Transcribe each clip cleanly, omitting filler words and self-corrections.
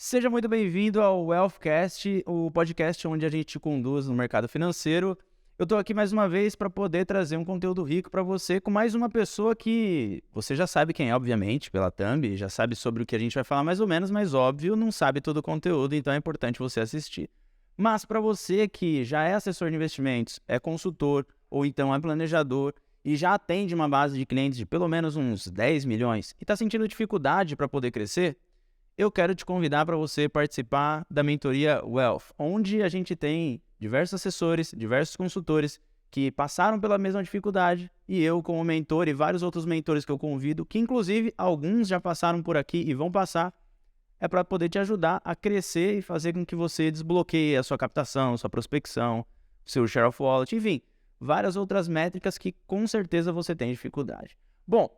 Seja muito bem-vindo ao Wealthcast, o podcast onde a gente te conduz no mercado financeiro. Eu estou aqui mais uma vez para poder trazer um conteúdo rico para você com mais uma pessoa que você já sabe quem é, obviamente, pela thumb, já sabe sobre o que a gente vai falar mais ou menos, mas óbvio, não sabe todo o conteúdo, então é importante você assistir. Mas para você que já é assessor de investimentos, é consultor ou então é planejador e já atende uma base de clientes de pelo menos uns 10 milhões e está sentindo dificuldade para poder crescer, eu quero te convidar para você participar da mentoria Wealth, onde a gente tem diversos assessores, diversos consultores que passaram pela mesma dificuldade e eu, como mentor e vários outros mentores que eu convido, que inclusive alguns já passaram por aqui e vão passar, é para poder te ajudar a crescer e fazer com que você desbloqueie a sua captação, sua prospecção, seu share of wallet, enfim, várias outras métricas que com certeza você tem dificuldade. Bom,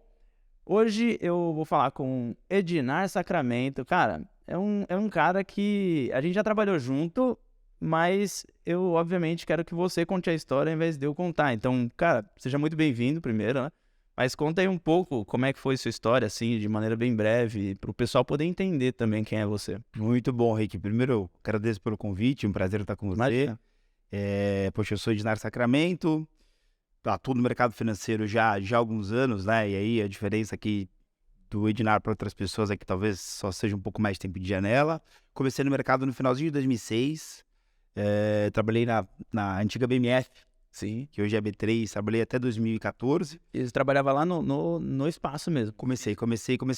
hoje eu vou falar com Ednar Sacramento. Cara, é um cara que a gente já trabalhou junto, mas eu obviamente quero que você conte a história ao invés de eu contar. Então, cara, seja muito bem-vindo primeiro, né? Mas conta aí um pouco como é que foi sua história, assim, de maneira bem breve, para o pessoal poder entender também quem é você. Muito bom, Rick. Primeiro, eu agradeço pelo convite, um prazer estar com você. Imagina. Poxa, eu sou Ednar Sacramento, atuo no mercado financeiro já há alguns anos, né? E aí a diferença aqui do Ednar para outras pessoas é que talvez só seja um pouco mais tempo de janela. Comecei no mercado no finalzinho de 2006, trabalhei na antiga BMF, Sim. que hoje é B3, trabalhei até 2014. E você trabalhava lá no espaço mesmo. Comecei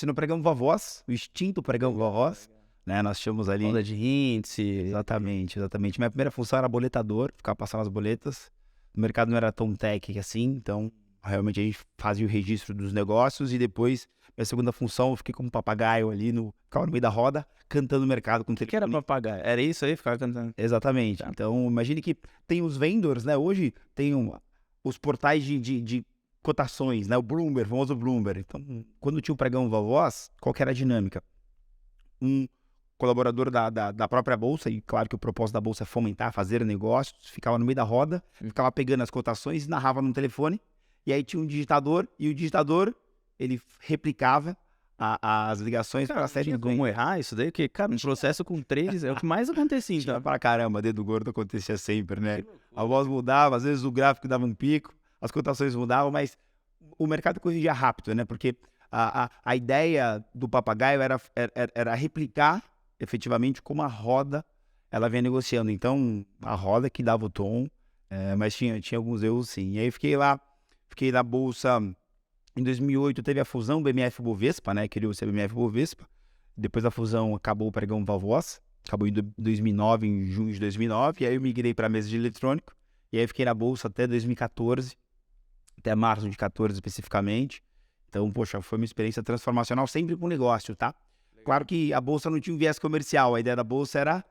no pregão Vovós, o extinto pregão Vovós, né? Nós tínhamos ali... Onda de índice. Exatamente. Minha primeira função era boletador, ficar passando as boletas. O mercado não era tão tech assim, então realmente a gente fazia o registro dos negócios e depois, minha segunda função, eu fiquei como papagaio ali, ficava no meio da roda, cantando o mercado com o O que era telefone. papagaio? Era isso aí? Ficava cantando? Exatamente. Tá. Então, imagine que tem os vendors, né? Hoje tem os portais de cotações, né? O Bloomberg, o famoso Bloomberg. Então, quando tinha o pregão Vovós, qual que era a dinâmica? Um colaborador da própria bolsa, e claro que o propósito da bolsa é fomentar, fazer negócios, ficava no meio da roda, ficava pegando as cotações, narrava no telefone, e aí tinha um digitador, e o digitador, ele replicava as ligações para a série Tinha de como errar isso daí? Porque, cara, um processo com 3 é o que mais acontecia, Tinha então. pra caramba, dedo gordo acontecia sempre, né? A voz mudava, às vezes o gráfico dava um pico, as cotações mudavam, mas o mercado corrigia rápido, né? Porque a ideia do papagaio era replicar efetivamente como a roda ela vinha negociando. Então, a roda que dava o tom, mas tinha alguns erros sim. E aí fiquei na bolsa. Em 2008 teve a fusão BMF-Bovespa, né? Criou-se a BMF-Bovespa. Depois da fusão acabou o pregão Vovós. Acabou em 2009, em junho de 2009. E aí eu migrei para a mesa de eletrônico. E aí fiquei na bolsa até 2014. Até março de 2014 especificamente. Então, poxa, foi uma experiência transformacional sempre com negócio, tá? Claro que a bolsa não tinha um viés comercial. A ideia da bolsa era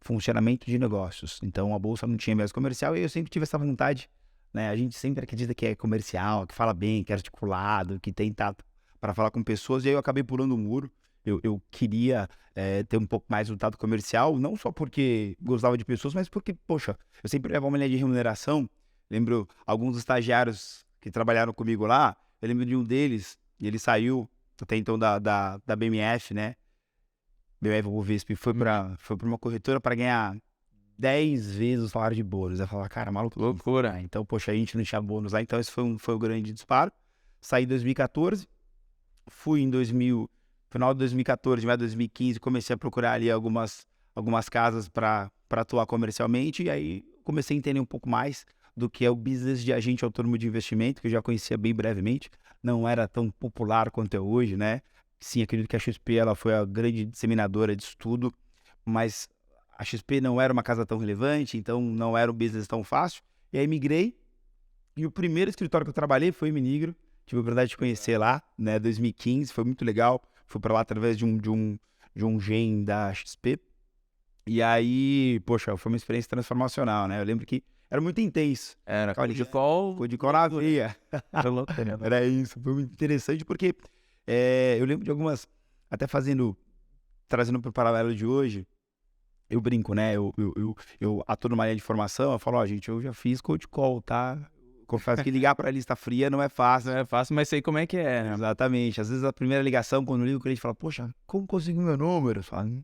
funcionamento de negócios. Então, a bolsa não tinha viés comercial e eu sempre tive essa vontade, né? A gente sempre acredita que é comercial, que fala bem, que é articulado, que tem tato para falar com pessoas. E aí eu acabei pulando o muro. Eu queria ter um pouco mais do tato comercial, não só porque gostava de pessoas, mas porque, poxa, eu sempre levava uma linha de remuneração. Lembro alguns dos estagiários que trabalharam comigo lá, eu lembro de um deles, e ele saiu até então da BMF, né? BMF Bovespa, e foi para uma corretora para ganhar 10 vezes o salário de bônus. Eu falava, cara, maluco. Loucura. Então, poxa, a gente não tinha bônus lá, então esse foi um grande disparo. Saí em 2014, fui em final de 2014, mais 2015, comecei a procurar ali algumas casas para atuar comercialmente, e aí comecei a entender um pouco mais do que é o business de agente autônomo de investimento, que eu já conhecia bem brevemente, não era tão popular quanto é hoje, né? Sim, acredito que a XP ela foi a grande disseminadora disso tudo, mas a XP não era uma casa tão relevante, então não era um business tão fácil, e aí migrei, e o primeiro escritório que eu trabalhei foi em Minigro, tive a oportunidade de conhecer lá, né, 2015, foi muito legal, fui para lá através de um gen da XP, e aí, poxa, foi uma experiência transformacional, né? Eu lembro que era muito intenso. Era Ficava de call. Code call na veia. Era louco, né? Era isso, foi muito interessante porque eu lembro de algumas, até trazendo para o paralelo de hoje, eu brinco, né? Eu atuo numa linha de formação, eu falo, ó, gente, eu já fiz cold call, tá? Confesso que ligar para a lista fria não é fácil. Não é fácil, mas sei como é que é, né? Exatamente. Às vezes a primeira ligação, quando liga, o cliente fala, poxa, como conseguiu meu número? Eu falo,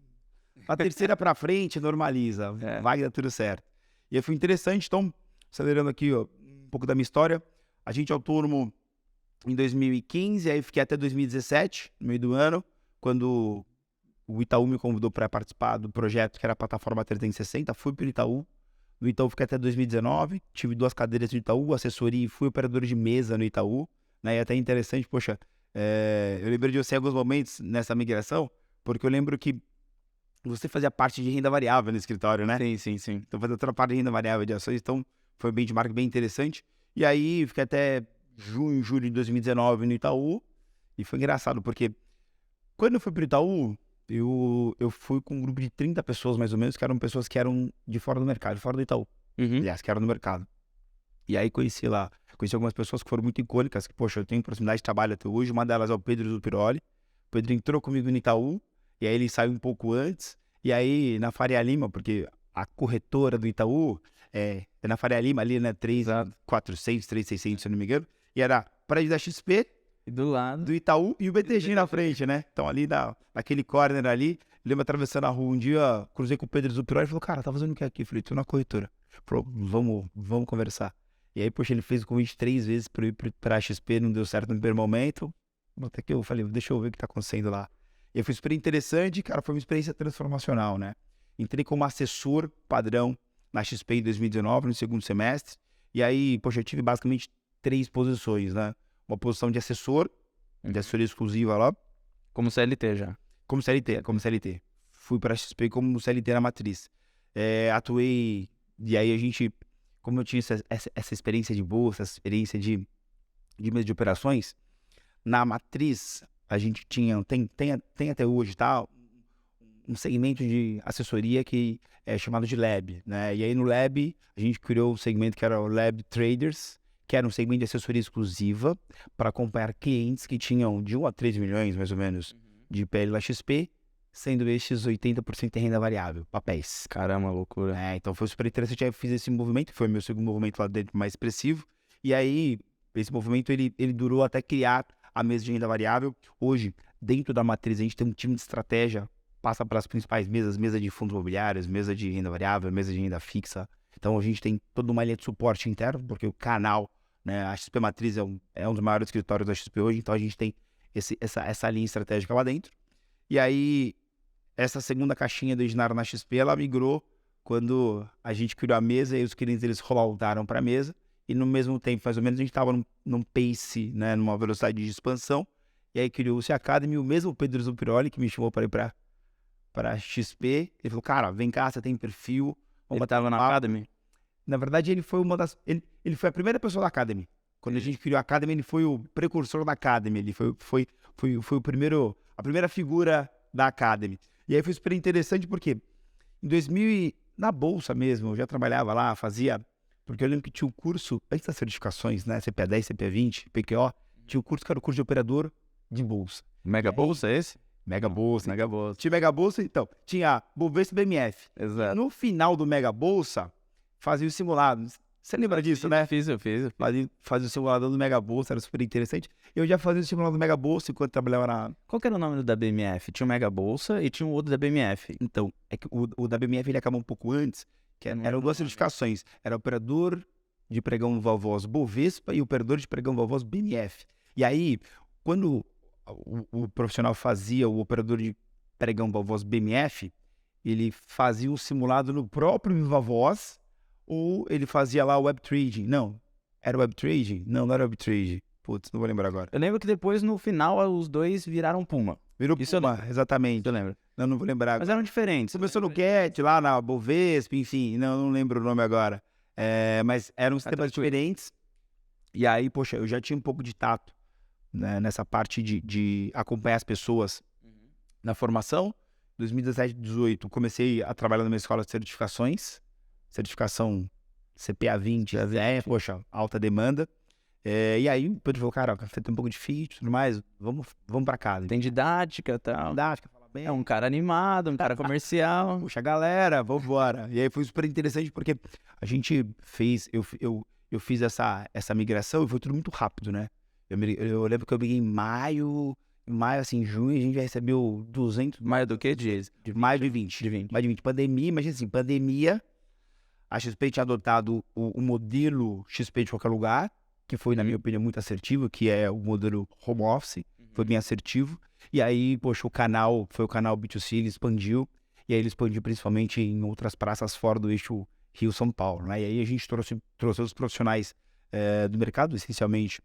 A terceira pra frente normaliza, vai dar tudo certo. E aí foi interessante, então, acelerando aqui ó, um pouco da minha história, a gente é autônomo em 2015, aí fiquei até 2017, no meio do ano, quando o Itaú me convidou para participar do projeto que era a plataforma 360, fui para o Itaú. No Itaú fiquei até 2019, tive 2 cadeiras no Itaú, assessoria e fui operador de mesa no Itaú. Né? E até interessante, poxa, eu lembrei de você em alguns momentos nessa migração, porque eu lembro que você fazia parte de renda variável no escritório, né? Sim. Então fazia toda a parte de renda variável de ações, então foi um benchmark bem interessante. E aí fiquei até junho, julho de 2019 no Itaú, e foi engraçado, porque quando eu fui para o Itaú, eu fui com um grupo de 30 pessoas, mais ou menos, que eram pessoas que eram de fora do mercado, fora do Itaú. Aliás, que eram no mercado. E aí conheci algumas pessoas que foram muito icônicas, que, poxa, eu tenho proximidade de trabalho até hoje. Uma delas é o Pedro Zupiroli. O Pedro entrou comigo no Itaú, e aí ele saiu um pouco antes. E aí, na Faria Lima, porque a corretora do Itaú é na Faria Lima, ali, né, 3.400, 3.600, se eu não me engano. E era prédio da XP, E do lado... do Itaú e o BTG na frente, né? Então ali naquele corner ali, lembro atravessando a rua um dia, cruzei com o Pedro Zupiroli e falou, cara, tá fazendo o que aqui? Eu falei, tô na corretora. Falou, vamos conversar. E aí, poxa, ele fez o convite 3 vezes pra eu ir pra XP, não deu certo no primeiro momento. Até que eu falei, deixa eu ver o que tá acontecendo lá. E aí foi super interessante, cara, foi uma experiência transformacional, né? Entrei como assessor padrão na XP em 2019, no segundo semestre. E aí, poxa, eu tive basicamente 3 posições, né? Uma posição de assessor, de assessoria exclusiva lá. Como CLT já. Como CLT. Fui para a XP como CLT na matriz. Atuei, e aí a gente, como eu tinha essa experiência de bolsa, essa experiência de mesa de operações, na matriz a gente tem até hoje, tá? Um segmento de assessoria que é chamado de Lab, né? E aí no Lab a gente criou um segmento que era o Lab Traders, que era um segmento de assessoria exclusiva para acompanhar clientes que tinham de 1 a 3 milhões, mais ou menos, de PL na XP, sendo estes 80% em renda variável, papéis. Caramba, loucura. Então foi super interessante, aí eu fiz esse movimento, foi meu segundo movimento lá dentro mais expressivo, e aí esse movimento ele durou até criar a mesa de renda variável. Hoje, dentro da matriz, a gente tem um time de estratégia, passa para as principais mesas, mesa de fundos imobiliários, mesa de renda variável, mesa de renda fixa. Então a gente tem toda uma linha de suporte interno, porque o canal, né, a XP Matriz é um dos maiores escritórios da XP hoje, então a gente tem essa linha estratégica lá dentro. E aí, essa segunda caixinha do Edinaro na XP, ela migrou quando a gente criou a mesa e os clientes eles rolloutaram para a mesa, e no mesmo tempo, mais ou menos, a gente estava num pace, né, numa velocidade de expansão, e aí criou-se a Academy, o mesmo Pedro Zupiroli, que me chamou para ir para a XP, ele falou, cara, vem cá, você tem perfil. Ele estava na Academy? Na verdade, ele foi ele foi a primeira pessoa da Academy. Quando a gente criou a Academy, ele foi o precursor da Academy, ele foi o primeiro, a primeira figura da Academy. E aí foi super interessante porque em 2000, na bolsa mesmo, eu já trabalhava lá, porque eu lembro que tinha um curso, antes das certificações, né, CPA10, CPA20, PQO, tinha um curso que era o curso de operador de bolsa. Mega Bolsa é esse? Mega Bolsa. Mega Bolsa. Tinha Mega Bolsa, então, tinha Bovespa e BMF. Exato. No final do Mega Bolsa, fazia o simulado. Você lembra disso, né? Eu fiz. Fazia o simulador do Mega Bolsa, era super interessante. Eu já fazia o simulador do Mega Bolsa enquanto trabalhava na... Qual que era o nome do da BMF? Tinha o Mega Bolsa e tinha o outro da BMF. Então, é que o da BMF ele acabou um pouco antes, que eram 2 certificações. Era operador de pregão Valvoz Bovespa e operador de pregão Valvoz BMF. E aí, quando o profissional fazia o operador de pregão Valvoz BMF, ele fazia um simulado no próprio Viva Voz, ou ele fazia lá o web trading. Não, era web trading? Não era web trading. Putz, não vou lembrar agora. Eu lembro que depois, no final, os dois viraram Puma. Virou Isso Puma, exatamente. Eu lembro. Não vou lembrar. Mas eram diferentes. Começou no Cat, lá na Bovespa, enfim, não lembro o nome agora. Mas eram sistemas diferentes. E aí, poxa, eu já tinha um pouco de tato, né, nessa parte de acompanhar as pessoas na formação. 2017, 2018, comecei a trabalhar numa escola de certificações. Certificação CPA 20, poxa, alta demanda. E aí o Pedro falou, cara, você tem um pouco de fit e tudo mais, vamos pra casa. Tem didática e tal. Didática, fala bem. É um cara animado, um cara comercial. Puxa, galera, vambora. E aí foi super interessante porque a gente fez, eu fiz essa migração e foi tudo muito rápido, né? Eu lembro que eu peguei em maio maio, assim, em junho, a gente já recebeu 200, Mais do que mais de 20. de 20. Mais de 20. Pandemia, imagina assim, pandemia, a XP tinha adotado o modelo XP de qualquer lugar, que foi, na minha opinião, muito assertivo, que é o modelo home office, foi bem assertivo. E aí, poxa, foi o canal B2C, ele expandiu, e aí ele expandiu principalmente em outras praças fora do eixo Rio-São Paulo, né? E aí a gente trouxe os profissionais do mercado, essencialmente,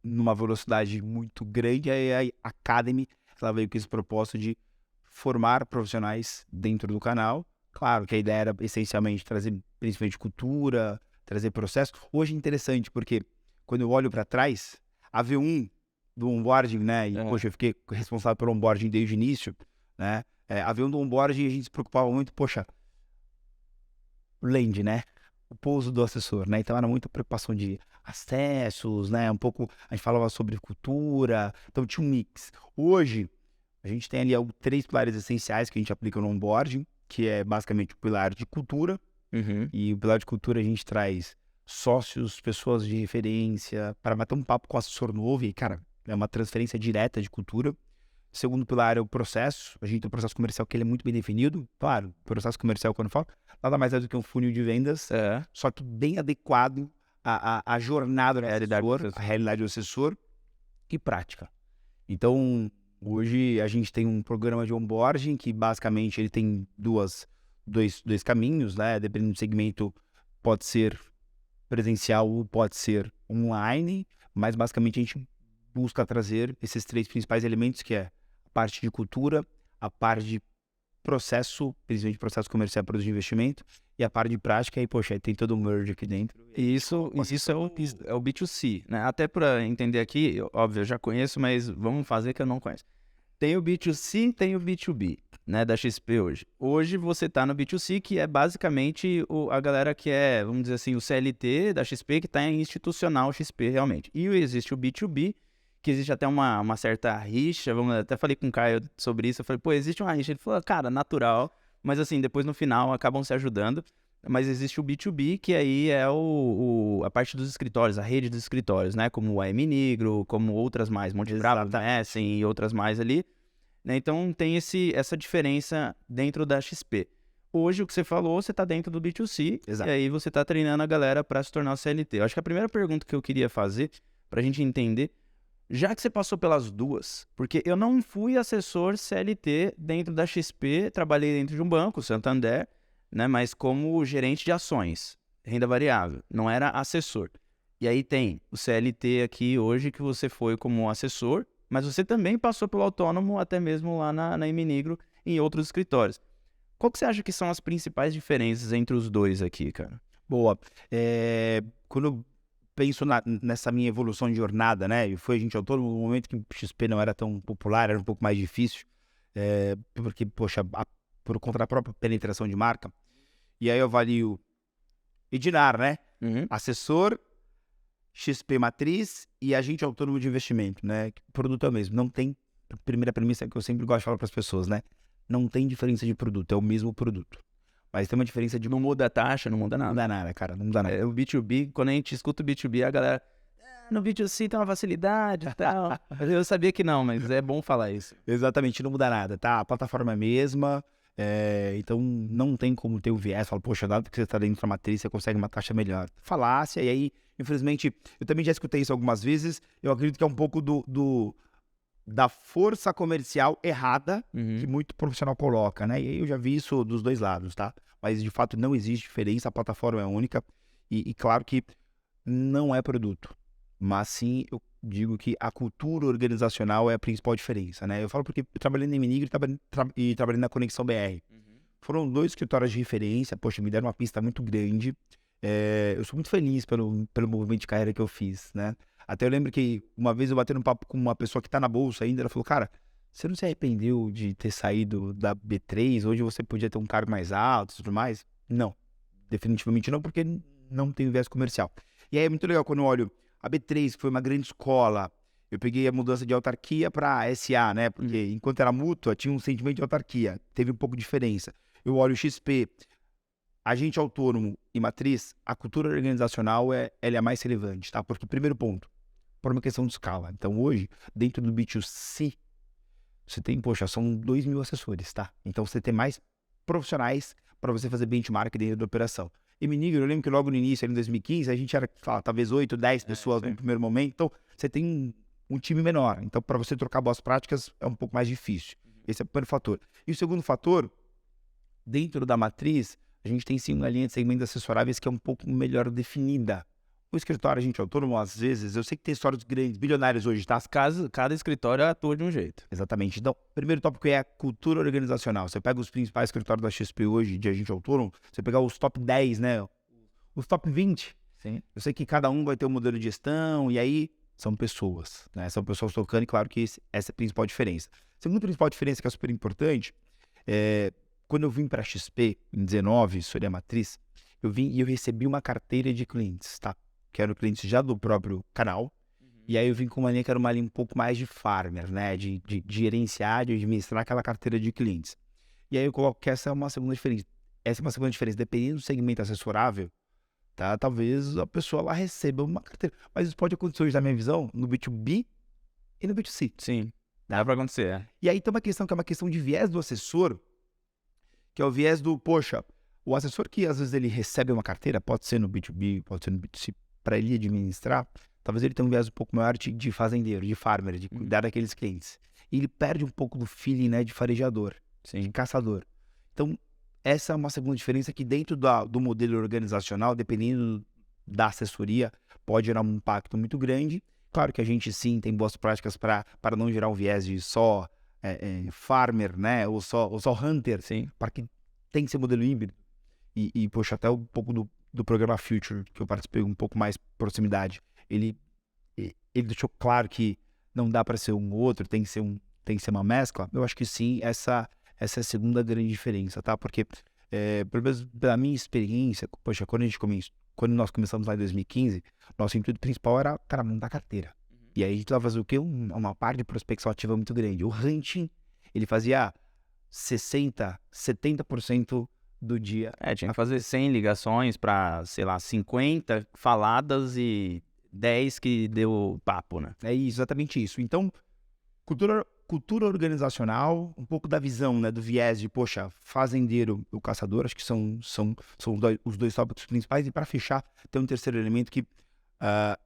numa velocidade muito grande. Aí a Academy, ela veio com esse propósito de formar profissionais dentro do canal. Claro que a ideia era essencialmente trazer principalmente cultura, trazer processo. Hoje é interessante, porque quando eu olho para trás, a V1 do onboarding, né? E, poxa, eu fiquei responsável pelo onboarding desde o início, né? A V1 do onboarding, a gente se preocupava muito, poxa, land, né? O pouso do assessor, né? Então era muita preocupação de acessos, né? Um pouco, a gente falava sobre cultura, então tinha um mix. Hoje, a gente tem ali 3 pilares essenciais que a gente aplica no onboarding, que é basicamente o pilar de cultura, e o pilar de cultura a gente traz sócios, pessoas de referência, para bater um papo com o assessor novo, e, cara, é uma transferência direta de cultura. O segundo pilar é o processo, a gente tem um processo comercial que ele é muito bem definido. Claro, o processo comercial, quando eu falo, nada mais é do que um funil de vendas, só que bem adequado à jornada do assessor, à realidade do assessor e prática. Então, hoje a gente tem um programa de onboarding que basicamente ele tem dois caminhos, né? Dependendo do segmento, pode ser presencial ou pode ser online, mas basicamente a gente busca trazer esses 3 principais elementos, que é a parte de cultura, a parte de processo, principalmente processo comercial para de investimento, e a parte de prática, aí, poxa, aí tem todo o merge aqui dentro. E isso é o B2C, né? Até para entender aqui, óbvio, eu já conheço, mas vamos fazer que eu não conheço. Tem o B2C, tem o B2B, né, da XP hoje. Hoje você tá no B2C, que é basicamente a galera que é, vamos dizer assim, o CLT da XP, que tá em institucional XP realmente. E existe o B2B, que existe até uma certa rixa, até falei com o Caio sobre isso, eu falei, pô, existe uma rixa. Ele falou, cara, natural, mas assim, depois no final acabam se ajudando. Mas existe o B2B, que aí é a parte dos escritórios, a rede dos escritórios, né? Como o AM Nigro, como outras mais, Monte Bravo, Messen e outras mais ali. Né? Então tem essa diferença dentro da XP. Hoje, o que você falou, você está dentro do B2C, Exato. E aí você está treinando a galera para se tornar CLT. Eu acho que a primeira pergunta que eu queria fazer, para a gente entender, já que você passou pelas duas, porque eu não fui assessor CLT dentro da XP, trabalhei dentro de um banco, Santander, né, mas como gerente de ações, renda variável, não era assessor. E aí tem o CLT aqui hoje que você foi como assessor, mas você também passou pelo autônomo até mesmo lá na Iminigro em outros escritórios. Qual que você acha que são as principais diferenças entre os dois aqui, cara? Boa. Quando eu penso nessa minha evolução de jornada, né? E foi a gente autônomo no momento que o XP não era tão popular, era um pouco mais difícil, porque, poxa, por conta da própria penetração de marca. E aí eu avalio Edinar, né? Assessor, XP Matriz e agente autônomo de investimento, né? O produto é o mesmo. Não tem, a primeira premissa que eu sempre gosto de falar para as pessoas, né? Não tem diferença de produto, é o mesmo produto. Mas tem uma diferença de... Não muda a taxa, não muda nada. Não dá nada, cara, não dá nada. O B2B, quando a gente escuta o B2B, a galera... No B2C tem uma facilidade e tal. Eu sabia que não, mas é bom falar isso. Exatamente, não muda nada, tá? A plataforma é a mesma, então não tem como ter o viés. Fala, poxa, dado que você está dentro da matriz, você consegue uma taxa melhor. Falácia, e aí, infelizmente, eu também já escutei isso algumas vezes, eu acredito que é um pouco da força comercial errada que muito profissional coloca, né? E aí eu já vi isso dos dois lados, tá? Mas, de fato, não existe diferença, a plataforma é única e claro que não é produto. Mas sim, eu digo que a cultura organizacional é a principal diferença, né? Eu falo porque eu trabalhei na Iminigro e trabalhei na Conexão BR. Foram 2 escritórios de referência, poxa, me deram uma pista muito grande. Eu sou muito feliz pelo movimento de carreira que eu fiz, né? Até eu lembro que uma vez eu bati um papo com uma pessoa que tá na bolsa ainda, ela falou, cara, você não se arrependeu de ter saído da B3? Hoje você podia ter um cargo mais alto e tudo mais? Não, definitivamente não, porque não tem viés comercial. E aí é muito legal quando eu olho a B3, que foi uma grande escola, eu peguei a mudança de autarquia para SA, né? Porque enquanto era mútua, tinha um sentimento de autarquia, teve um pouco de diferença. Eu olho o XP, agente autônomo e matriz, a cultura organizacional ela é a mais relevante, tá? Porque, primeiro ponto, por uma questão de escala. Então, hoje, dentro do B2C, você tem, poxa, são 2.000 assessores, tá? Então, você tem mais profissionais para você fazer benchmark dentro da operação. E Minigro, eu lembro que logo no início, ali em 2015, a gente era, talvez 8, 10 pessoas no primeiro momento. Então, você tem um time menor. Então, para você trocar boas práticas, é um pouco mais difícil. Esse é o primeiro fator. E o segundo fator, dentro da matriz, a gente tem sim uma linha de segmentos assessoráveis que é um pouco melhor definida. O escritório, a gente autônomo, às vezes, eu sei que tem histórias grandes, bilionários hoje, tá? Cada escritório atua de um jeito. Exatamente. Então, o primeiro tópico é a cultura organizacional. Você pega os principais escritórios da XP hoje, de agente autônomo, você pegar os top 10, né? Os top 20. Sim. Eu sei que cada um vai ter um modelo de gestão, e aí são pessoas, né? São pessoas tocando, e claro que essa é a principal diferença. A segunda principal diferença, que é super importante, quando eu vim para a XP, em 19, sobre a matriz, eu vim e eu recebi uma carteira de clientes, tá? Que eram clientes já do próprio canal. E aí eu vim com uma linha que era uma linha um pouco mais de farmer, né? De gerenciar, de administrar aquela carteira de clientes. E aí eu coloco que essa é uma segunda diferença. Essa é uma segunda diferença. Dependendo do segmento assessorável, tá? Talvez a pessoa lá receba uma carteira. Mas isso pode acontecer hoje, na minha visão, no B2B e no B2C. Sim, dá para acontecer. E aí tem uma questão que é uma questão de viés do assessor, que é o viés do, poxa, o assessor que às vezes ele recebe uma carteira, pode ser no B2B, pode ser no B2C, para ele administrar, talvez ele tenha um viés um pouco maior de fazendeiro, de farmer, de cuidar daqueles clientes. E ele perde um pouco do feeling, né, de farejador, de caçador. Então, essa é uma segunda diferença que dentro do modelo organizacional, dependendo da assessoria, pode gerar um impacto muito grande. Claro que a gente sim tem boas práticas para não gerar um viés de só farmer, né, ou só hunter, para que tem que ser modelo híbrido. E poxa, até um pouco do programa Future, que eu participei um pouco mais proximidade, ele deixou claro que não dá para ser um ou outro, tem que ser uma mescla. Eu acho que sim, essa é a segunda grande diferença, tá? Porque, pelo menos pela minha experiência, poxa, quando nós começamos lá em 2015, nosso intuito principal era, cara, montar carteira. E aí a gente fazer o quê? Uma parte de prospecção ativa muito grande. O hunting, ele fazia 60%, 70% do dia. Tinha que fazer 100 ligações para, sei lá, 50 faladas e 10 que deu papo, né? É exatamente isso. Então, cultura organizacional, um pouco da visão, né, do viés de, poxa, fazendeiro e o caçador, acho que são os dois tópicos principais. E para fechar, tem um terceiro elemento que,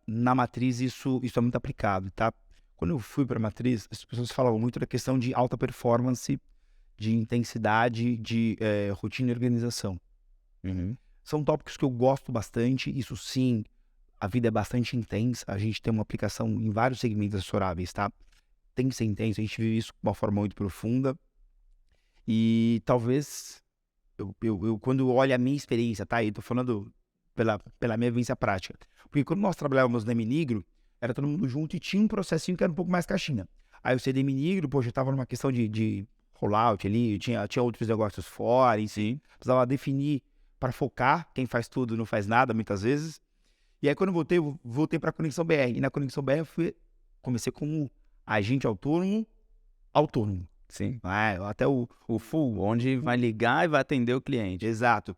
na matriz, isso é muito aplicado, tá? Quando eu fui para a matriz, as pessoas falavam muito da questão de alta performance, de intensidade, de rotina e organização. São tópicos que eu gosto bastante. Isso sim, a vida é bastante intensa. A gente tem uma aplicação em vários segmentos assessoráveis, tá? Tem que ser intenso. A gente vive isso de uma forma muito profunda. E talvez, eu quando olho a minha experiência, tá? Eu tô falando pela minha vivência prática. Porque quando nós trabalhávamos na Minigro, era todo mundo junto e tinha um processinho que era um pouco mais caixinha. Aí eu saí da Minigro, poxa, eu tava numa questão de rollout ali, tinha outros negócios fora, enfim. Precisava definir para focar. Quem faz tudo não faz nada, muitas vezes. E aí, quando eu voltei para a Conexão BR. E na Conexão BR, comecei como agente autônomo. Sim. Até o full. Onde vai ligar e vai atender o cliente. Exato.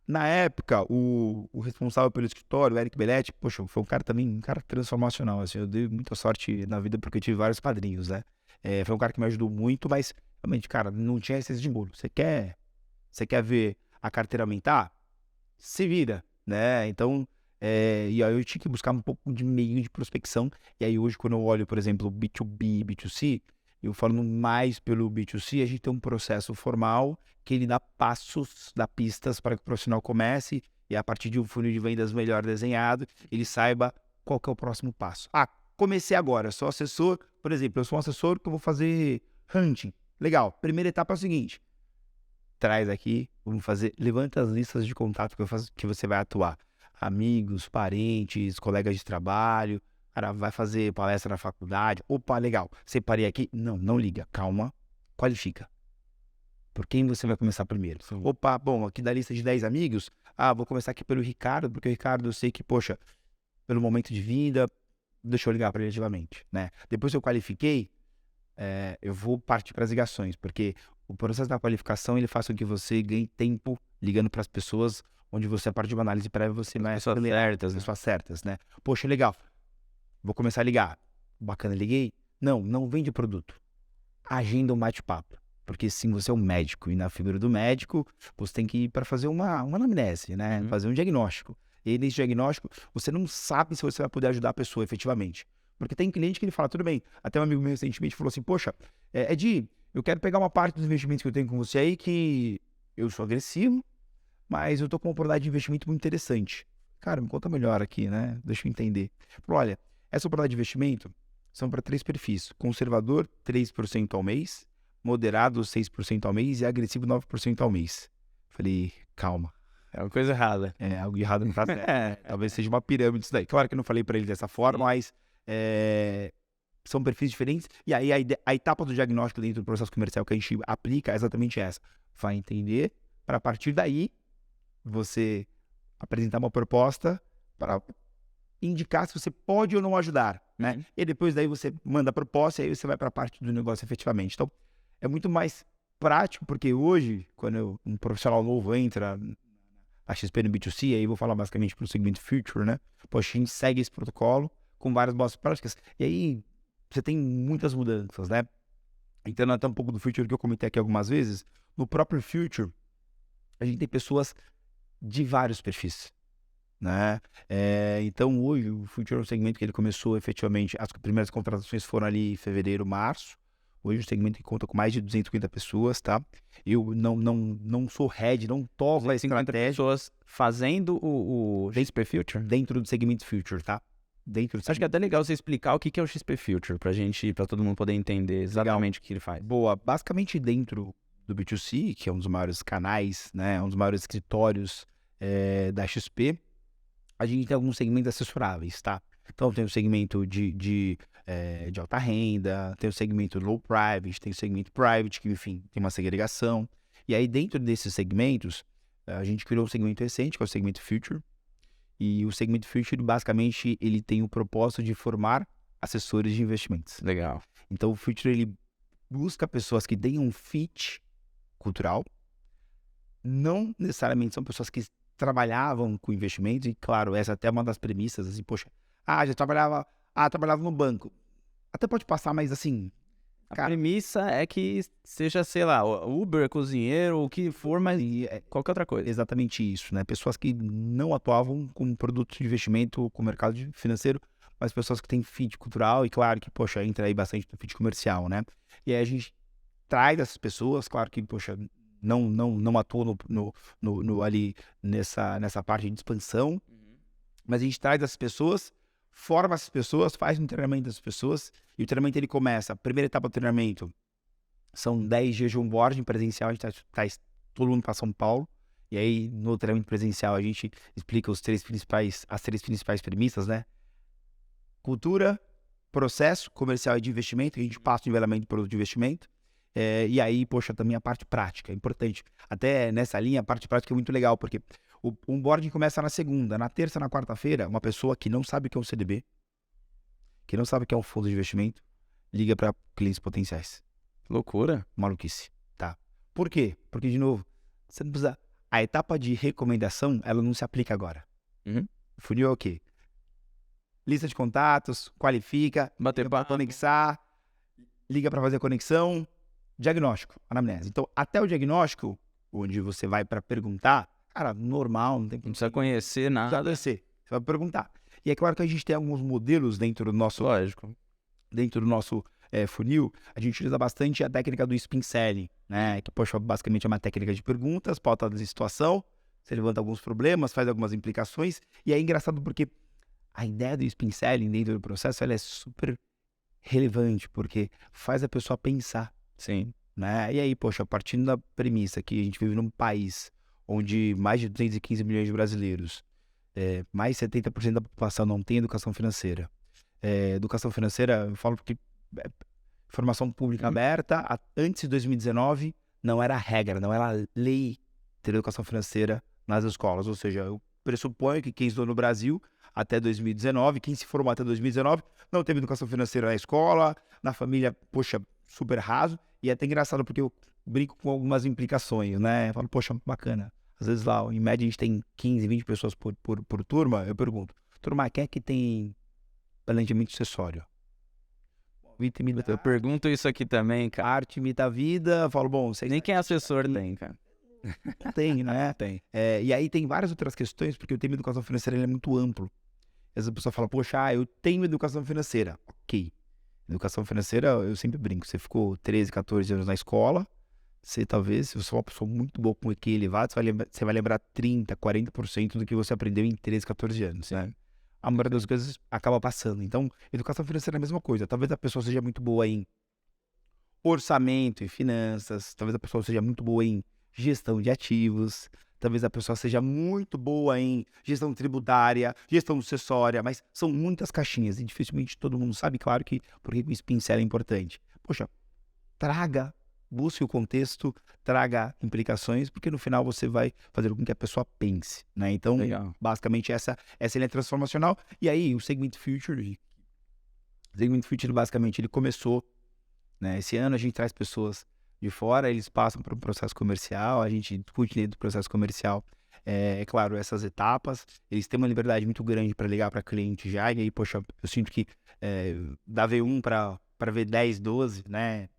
Na época, o responsável pelo escritório, o Eric Belletti, poxa, foi um cara transformacional. Assim, eu dei muita sorte na vida porque eu tive vários padrinhos, né? Foi um cara que me ajudou muito, mas realmente, cara, não tinha receita de bolo. Você quer ver a carteira aumentar? Se vira, né? Então, e aí eu tinha que buscar um pouco de meio de prospecção. E aí hoje, quando eu olho, por exemplo, B2B e B2C, eu falando mais pelo B2C, a gente tem um processo formal que ele dá passos, dá pistas para que o profissional comece e a partir de um funil de vendas melhor desenhado, ele saiba qual que é o próximo passo. Comecei agora, sou assessor, por exemplo, eu sou um assessor que eu vou fazer hunting. Legal, primeira etapa é o seguinte, traz aqui, vamos fazer, levanta as listas de contato que você vai atuar. Amigos, parentes, colegas de trabalho, cara, vai fazer palestra na faculdade, opa, legal, separei aqui, não liga, calma, qualifica. Por quem você vai começar primeiro? Sim. Opa, bom, aqui da lista de 10 amigos, vou começar aqui pelo Ricardo, porque o Ricardo eu sei que, poxa, pelo momento de vida, deixa eu ligar para ele ativamente, né? Depois que eu qualifiquei, eu vou partir para as ligações, porque o processo da qualificação, ele faz com que você ganhe tempo ligando para as pessoas, onde você, a partir de uma análise prévia, você vai pessoas certas, né? Poxa, legal. Vou começar a ligar. Bacana, liguei. Não vende produto. Agenda um bate-papo. Porque sim, você é um médico. E na figura do médico, você tem que ir para fazer uma anamnese, né? Fazer um diagnóstico. E aí, nesse diagnóstico, você não sabe se você vai poder ajudar a pessoa efetivamente. Porque tem cliente que ele fala, tudo bem. Até um amigo meu recentemente falou assim, poxa, Edi, eu quero pegar uma parte dos investimentos que eu tenho com você aí, que eu sou agressivo, mas eu tô com uma oportunidade de investimento muito interessante. Cara, me conta melhor aqui, né? Deixa eu entender. Falou, olha, essa oportunidade de investimento são para 3 perfis. Conservador, 3% ao mês. Moderado, 6% ao mês. E agressivo, 9% ao mês. Falei, calma. É uma coisa errada. Algo errado não tá certo. Talvez seja uma pirâmide isso daí. Claro que eu não falei para ele dessa forma, mas são perfis diferentes. E aí a etapa do diagnóstico dentro do processo comercial que a gente aplica é exatamente essa. Vai entender, para a partir daí, você apresentar uma proposta para indicar se você pode ou não ajudar, né? E depois daí você manda a proposta e aí você vai para a parte do negócio efetivamente. Então, é muito mais prático, porque hoje, quando um profissional novo entra a XP no B2C, aí eu vou falar basicamente para o segmento Future, né? Poxa, a gente segue esse protocolo com várias boas práticas. E aí, você tem muitas mudanças, né? Entrando até um pouco do Future que eu comentei aqui algumas vezes, no próprio Future, a gente tem pessoas de vários perfis, né? Então, hoje, o Future é um segmento que ele começou efetivamente, as primeiras contratações foram ali em fevereiro, março. Hoje, é um segmento que conta com mais de 250 pessoas, tá? Eu não sou head, não toco a 50 estratégia pessoas fazendo o XP Future. dentro do segmento Future, tá? Acho que é até legal você explicar o que é o XP Future, para todo mundo poder entender exatamente o que ele faz. Boa. Basicamente, dentro do B2C, que é um dos maiores canais, né? Um dos maiores escritórios da XP, a gente tem alguns segmentos assessoráveis, tá? Então, tem o segmento de alta renda, tem o segmento low private, tem o segmento private, que, enfim, tem uma segregação. E aí, dentro desses segmentos, a gente criou um segmento recente, que é o segmento Future. E o segmento Future, basicamente, ele tem o propósito de formar assessores de investimentos. Legal. Então, o Future, ele busca pessoas que tenham um fit cultural. Não necessariamente são pessoas que trabalhavam com investimentos. E, claro, essa até é uma das premissas, assim, poxa, já trabalhava no banco. Até pode passar, mas assim... A premissa é que seja, sei lá, Uber, cozinheiro, o que for, mas qualquer outra coisa. Exatamente isso, né? Pessoas que não atuavam com produtos de investimento, com o mercado financeiro, mas pessoas que têm fit cultural e, claro, que, poxa, entra aí bastante no fit comercial, né? E aí a gente traz essas pessoas, claro que, poxa, não atua ali nessa parte de expansão, mas a gente traz essas pessoas, forma essas pessoas, faz um treinamento dessas pessoas, e o treinamento ele começa, a primeira etapa do treinamento são 10 dias de onboarding presencial, a gente traz todo mundo para São Paulo, e aí no treinamento presencial a gente explica as três principais premissas, né? Cultura, processo comercial e de investimento, a gente passa o nivelamento de produto de investimento, e aí, poxa, também a parte prática, é importante. Até nessa linha, a parte prática é muito legal, porque o onboarding começa na segunda, na terça, na quarta-feira, uma pessoa que não sabe o que é um CDB, que não sabe o que é um fundo de investimento, liga para clientes potenciais. Loucura. Maluquice, tá? Por quê? Porque, de novo, você não precisa... A etapa de recomendação, ela não se aplica agora. O funil é o quê? Lista de contatos, qualifica, bater liga para conexar, liga para fazer a conexão, diagnóstico, anamnese. Então, até o diagnóstico, onde você vai para perguntar, cara, normal, não precisa conhecer nada. Não precisa conhecer, você vai perguntar. E é claro que a gente tem alguns modelos dentro do nosso... Lógico. Dentro do nosso funil, a gente utiliza bastante a técnica do spin selling, né? Que, poxa, basicamente é uma técnica de perguntas, pauta de situação, você levanta alguns problemas, faz algumas implicações, e é engraçado porque a ideia do spin selling dentro do processo, ela é super relevante, porque faz a pessoa pensar. Sim. Né? E aí, poxa, partindo da premissa que a gente vive num país onde mais de 215 milhões de brasileiros, mais 70% da população não tem educação financeira. Educação financeira, eu falo porque informação pública aberta, antes de 2019, não era regra, não era lei ter educação financeira nas escolas. Ou seja, eu pressuponho que quem estudou no Brasil até 2019, quem se formou até 2019, não teve educação financeira na escola, na família, poxa, super raso. E é até engraçado porque eu brinco com algumas implicações, né? Eu falo, poxa, bacana. Às vezes lá, em média, a gente tem 15, 20 pessoas por turma. Eu pergunto, turma, quem é que tem planejamento sucessório. Vida imita Eu pergunto isso aqui também, cara. arte, imita a vida. Eu falo, bom, vocês Nem quem é assessor tem, cara. não tem, né? Tem. E aí tem várias outras questões, porque o tema educação financeira ele é muito amplo. Às vezes a pessoa fala, poxa, eu tenho educação financeira. Ok. Educação financeira, eu sempre brinco. Você ficou 13, 14 anos na escola, você talvez, se você é uma pessoa muito boa com EQ elevado, você vai lembrar 30, 40% do que você aprendeu em 13, 14 anos, né? A maioria das coisas acaba passando. Então, educação financeira é a mesma coisa. Talvez a pessoa seja muito boa em orçamento e finanças, talvez a pessoa seja muito boa em gestão de ativos, talvez a pessoa seja muito boa em gestão tributária, gestão sucessória, mas são muitas caixinhas e dificilmente todo mundo sabe, claro, que por que o Spin Cell é importante. Poxa, busque o contexto, traga implicações, porque no final você vai fazer com que a pessoa pense, né? Então, basicamente, essa é a linha transformacional. E aí, o Segment Future basicamente, ele começou, né? Esse ano a gente traz pessoas de fora, eles passam por um processo comercial, a gente discute dentro do processo comercial, claro, essas etapas, eles têm uma liberdade muito grande para ligar para cliente já, e aí, poxa, eu sinto que da V1 para V10, 12, né,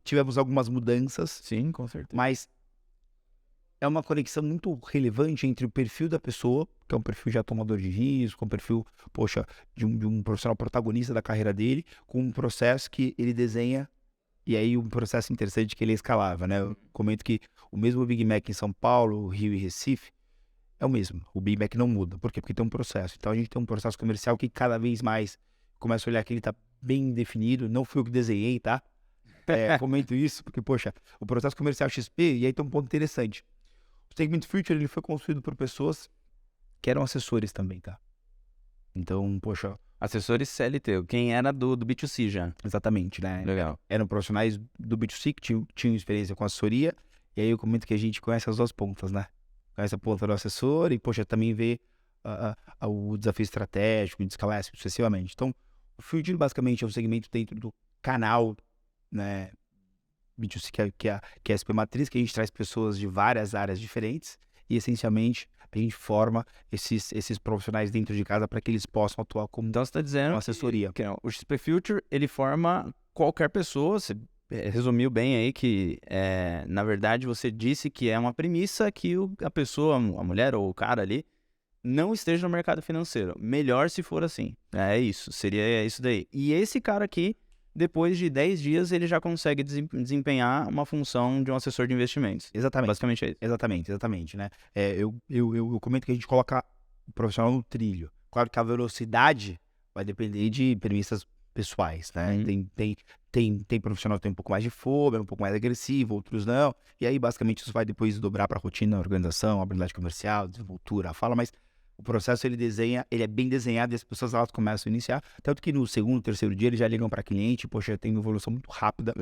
tivemos algumas mudanças. Sim, com certeza. Mas é uma conexão muito relevante entre o perfil da pessoa, que é um perfil já tomador de risco, um perfil, poxa, de um profissional protagonista da carreira dele, com um processo que ele desenha. E aí um processo interessante que ele é escalável, né? Eu comento que o mesmo Big Mac em São Paulo, Rio e Recife é o mesmo. O Big Mac não muda. Por quê? Porque tem um processo. Então a gente tem um processo comercial que cada vez mais começa a olhar que ele tá bem definido. Não fui eu que desenhei, tá? Comento isso porque, poxa, o processo comercial XP, e aí tem um ponto interessante. O Segment Future, ele foi construído por pessoas que eram assessores também, tá? Então, poxa... Assessores CLT, quem era do B2C já. Exatamente, né? Legal. Eram profissionais do B2C que tinham experiência com assessoria, e aí eu comento que a gente conhece as duas pontas, né? Conhece a ponta do assessor e, poxa, também vê o desafio estratégico, de escalar sucessivamente. Então, o Future basicamente é um segmento dentro do canal, né? B2C, que é a SP Matriz, que a gente traz pessoas de várias áreas diferentes e, essencialmente, a gente forma esses profissionais dentro de casa para que eles possam atuar como Então você está dizendo assessoria. Que o XP Future, ele forma qualquer pessoa, você resumiu bem aí que, na verdade, você disse que é uma premissa que a pessoa, a mulher ou o cara ali, não esteja no mercado financeiro. Melhor se for assim. É isso, seria isso daí. E esse cara aqui, depois de 10 dias, ele já consegue desempenhar uma função de um assessor de investimentos. Exatamente. Basicamente é isso. Exatamente, né? Eu comento que a gente coloca o profissional no trilho. Claro que a velocidade vai depender de premissas pessoais, né? Tem profissional que tem um pouco mais de fome, um pouco mais agressivo, outros não. E aí, basicamente, isso vai depois dobrar para a rotina, a organização, a habilidade comercial, desenvoltura, a fala, mas o processo ele é bem desenhado e as pessoas elas começam a iniciar. Tanto que no segundo, terceiro dia eles já ligam para cliente, poxa, tem uma evolução muito rápida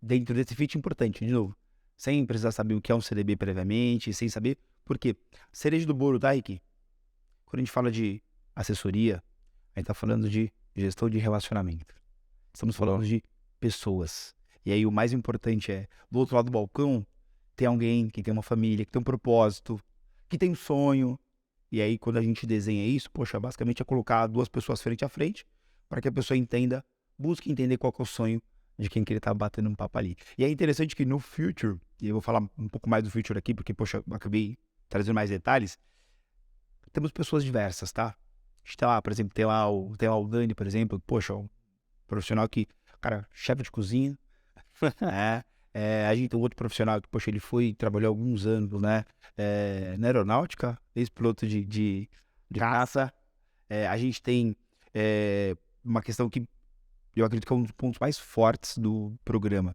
dentro desse fit importante, de novo. Sem precisar saber o que é um CDB previamente, sem saber por quê. Cereja do bolo, tá, Ricky? Quando a gente fala de assessoria, a gente tá falando de gestão de relacionamento. Estamos falando de pessoas. E aí o mais importante é, do outro lado do balcão, tem alguém que tem uma família, que tem um propósito, que tem um sonho. E aí, quando a gente desenha isso, poxa, basicamente é colocar duas pessoas frente a frente para que a pessoa busque entender qual que é o sonho de quem que ele tá batendo um papo ali. E é interessante que no Future, e eu vou falar um pouco mais do Future aqui, porque, poxa, eu acabei trazendo mais detalhes, temos pessoas diversas, tá? A gente tá lá, por exemplo, tem lá o Dani, por exemplo, poxa, um profissional que, cara, chefe de cozinha, a gente tem um outro profissional que, poxa, ele trabalhou alguns anos, né, na aeronáutica, ex-piloto de caça. A gente tem uma questão que eu acredito que é um dos pontos mais fortes do programa.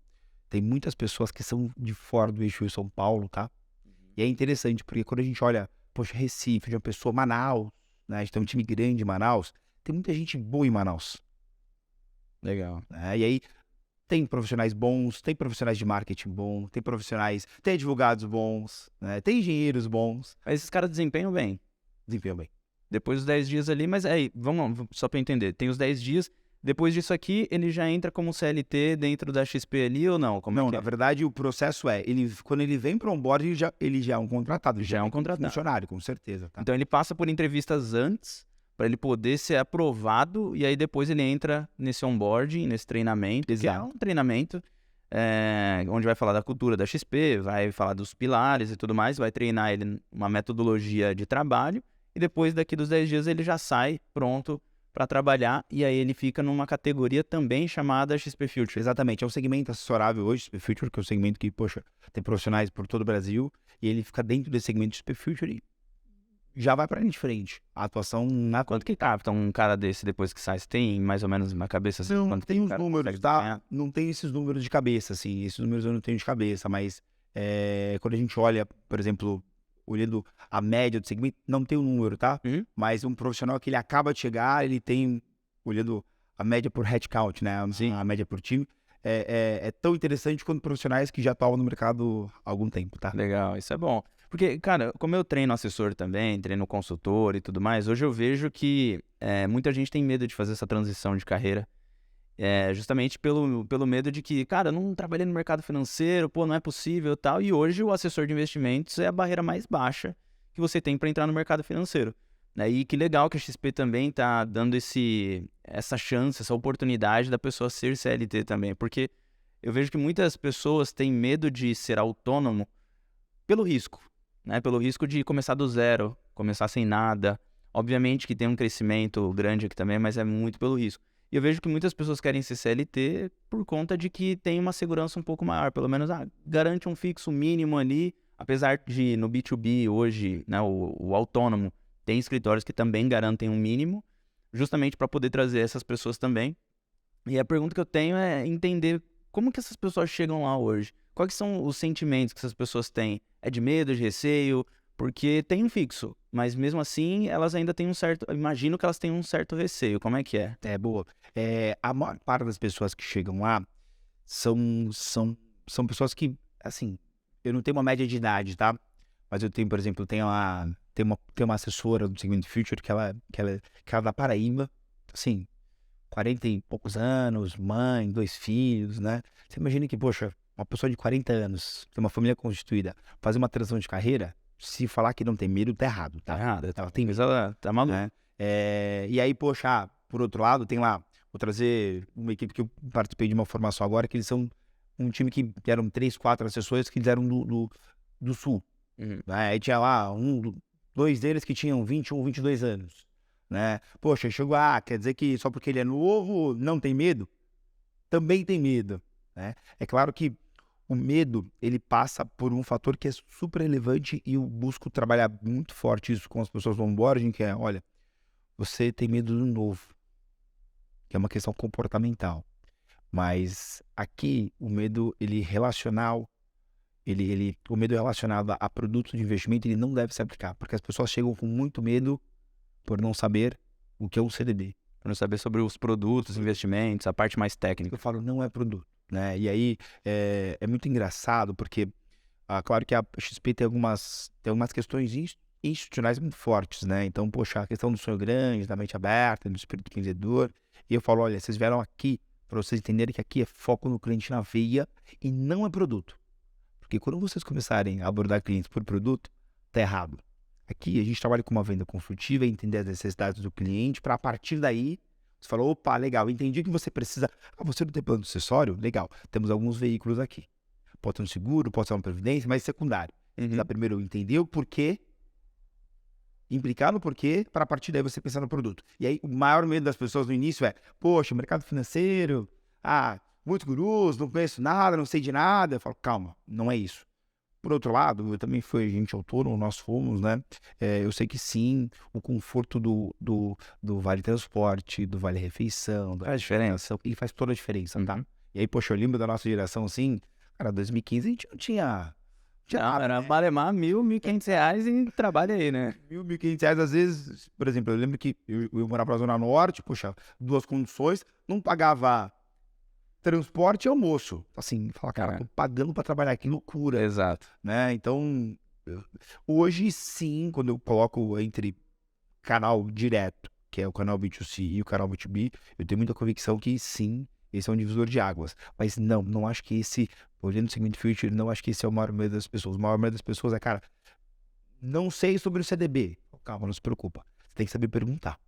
Tem muitas pessoas que são de fora do eixo São Paulo, tá? E é interessante, porque quando a gente olha, poxa, Recife, de uma pessoa, Manaus, né, a gente tem um time grande em Manaus, tem muita gente boa em Manaus. Legal. E aí, tem profissionais bons, tem profissionais de marketing bom, tem advogados bons, né? Tem engenheiros bons. Mas esses caras desempenham bem. Desempenham bem. Depois dos 10 dias ali, mas aí, vamos só para entender. Tem os 10 dias, depois disso aqui, ele já entra como CLT dentro da XP ali ou não? Não, na verdade, o processo quando ele vem para o onboard, ele já é um contratado. Já é um contratado. Funcionário, com certeza. Tá? Então ele passa por entrevistas antes para ele poder ser aprovado e aí depois ele entra nesse onboarding, nesse treinamento, que é um treinamento onde vai falar da cultura da XP, vai falar dos pilares e tudo mais, vai treinar ele uma metodologia de trabalho e depois daqui dos 10 dias ele já sai pronto para trabalhar e aí ele fica numa categoria também chamada XP Future. Exatamente, é um segmento assessorável hoje, XP Future, que é um segmento que, poxa, tem profissionais por todo o Brasil e ele fica dentro desse segmento XP Future e já vai para de frente. A atuação na... Quanto que capta um cara desse depois que sai? Você tem mais ou menos na cabeça? Assim, Não, quanto tem os o cara números, consegue tá? ganhar? Não tem esses números de cabeça, assim. Esses números eu não tenho de cabeça, mas quando a gente olha, por exemplo, olhando a média do segmento, não tem o número, tá? Mas um profissional que ele acaba de chegar, ele tem, olhando a média por headcount, né? A média por time, é tão interessante quanto profissionais que já estavam no mercado há algum tempo, tá? Legal, isso é bom. Porque, cara, como eu treino assessor também, treino consultor e tudo mais, hoje eu vejo que muita gente tem medo de fazer essa transição de carreira. Justamente pelo medo de que, cara, eu não trabalhei no mercado financeiro, pô, não é possível e tal. E hoje o assessor de investimentos é a barreira mais baixa que você tem para entrar no mercado financeiro. E que legal que a XP também tá dando essa chance, essa oportunidade da pessoa ser CLT também. Porque eu vejo que muitas pessoas têm medo de ser autônomo pelo risco, né? Pelo risco de começar do zero, começar sem nada. Obviamente que tem um crescimento grande aqui também, mas é muito pelo risco. E eu vejo que muitas pessoas querem ser CLT por conta de que tem uma segurança um pouco maior. Pelo menos garante um fixo mínimo ali. Apesar de no B2B hoje, né, o autônomo tem escritórios que também garantem um mínimo, justamente para poder trazer essas pessoas também. E a pergunta que eu tenho é entender como que essas pessoas chegam lá hoje. Quais são os sentimentos que essas pessoas têm? É de medo, de receio? Porque tem um fixo, mas mesmo assim elas ainda têm um certo... Imagino que elas têm um certo receio. Como é que é? Boa. A maior parte das pessoas que chegam lá são pessoas que, assim, eu não tenho uma média de idade, tá? Mas eu tenho, por exemplo, tem uma assessora do segmento Future que ela é da Paraíba, assim, 40 e poucos anos, mãe, 2 filhos, né? Você imagina que, poxa, uma pessoa de 40 anos, tem uma família constituída, fazer uma transição de carreira, se falar que não tem medo, tá errado, tá? Tá errado. Ela tem medo, Ela tá maluca. né? E aí, poxa, por outro lado, tem lá, vou trazer uma equipe que eu participei de uma formação agora, que eles são um time que eram 3, 4 assessores que eles eram do Sul. Né? Aí tinha lá 2 deles que tinham 21, 22 anos. Né? Poxa, chegou, quer dizer que só porque ele é novo não tem medo? Também tem medo. Né? É claro que o medo, ele passa por um fator que é super relevante e eu busco trabalhar muito forte isso com as pessoas do onboarding, que é, olha, você tem medo do novo, que é uma questão comportamental. Mas aqui, o medo, ele relacional, o medo relacionado a produtos de investimento, ele não deve se aplicar, porque as pessoas chegam com muito medo por não saber o que é um CDB. Por não saber sobre os produtos, investimentos, a parte mais técnica. Eu falo, não é produto, né? E aí, é muito engraçado, porque, claro que a XP tem algumas questões institucionais muito fortes, né? Então, poxa, a questão do sonho grande, da mente aberta, do espírito empreendedor. E eu falo, olha, vocês vieram aqui para vocês entenderem que aqui é foco no cliente na veia e não é produto. Porque quando vocês começarem a abordar clientes por produto, tá errado. Aqui a gente trabalha com uma venda consultiva, entender as necessidades do cliente, para a partir daí, você falou, opa, legal, entendi que você precisa... você não tem plano acessório? Legal, temos alguns veículos aqui. Pode ser um seguro, pode ser uma previdência, mas secundário. Precisa primeiro entender o porquê, implicar no porquê, para a partir daí você pensar no produto. E aí o maior medo das pessoas no início é, poxa, mercado financeiro, muitos gurus, não conheço nada, não sei de nada. Eu falo, calma, não é isso. Por outro lado, eu também fui agente autônomo, nós fomos, né? Eu sei que sim, o conforto do Vale Transporte, do Vale Refeição, Faz diferença. ele faz toda a diferença, tá? E aí, poxa, eu lembro da nossa geração, assim, cara, 2015 a gente não tinha... Era Balemar, R$1.500 e trabalha aí, né? R$1.500, às vezes, por exemplo, eu lembro que eu morava na Zona Norte, poxa, 2 condições, não pagava transporte e almoço. Assim, fala, cara, tô pagando pra trabalhar, que loucura. Exato. Né? Então, hoje sim, quando eu coloco entre canal direto, que é o canal B2C e o canal B2B, eu tenho muita convicção que sim, esse é um divisor de águas. Mas não acho que esse, olhando o segmento Future, não acho que esse é o maior medo das pessoas. O maior medo das pessoas é, cara, não sei sobre o CDB. Calma, não se preocupa. Você tem que saber perguntar.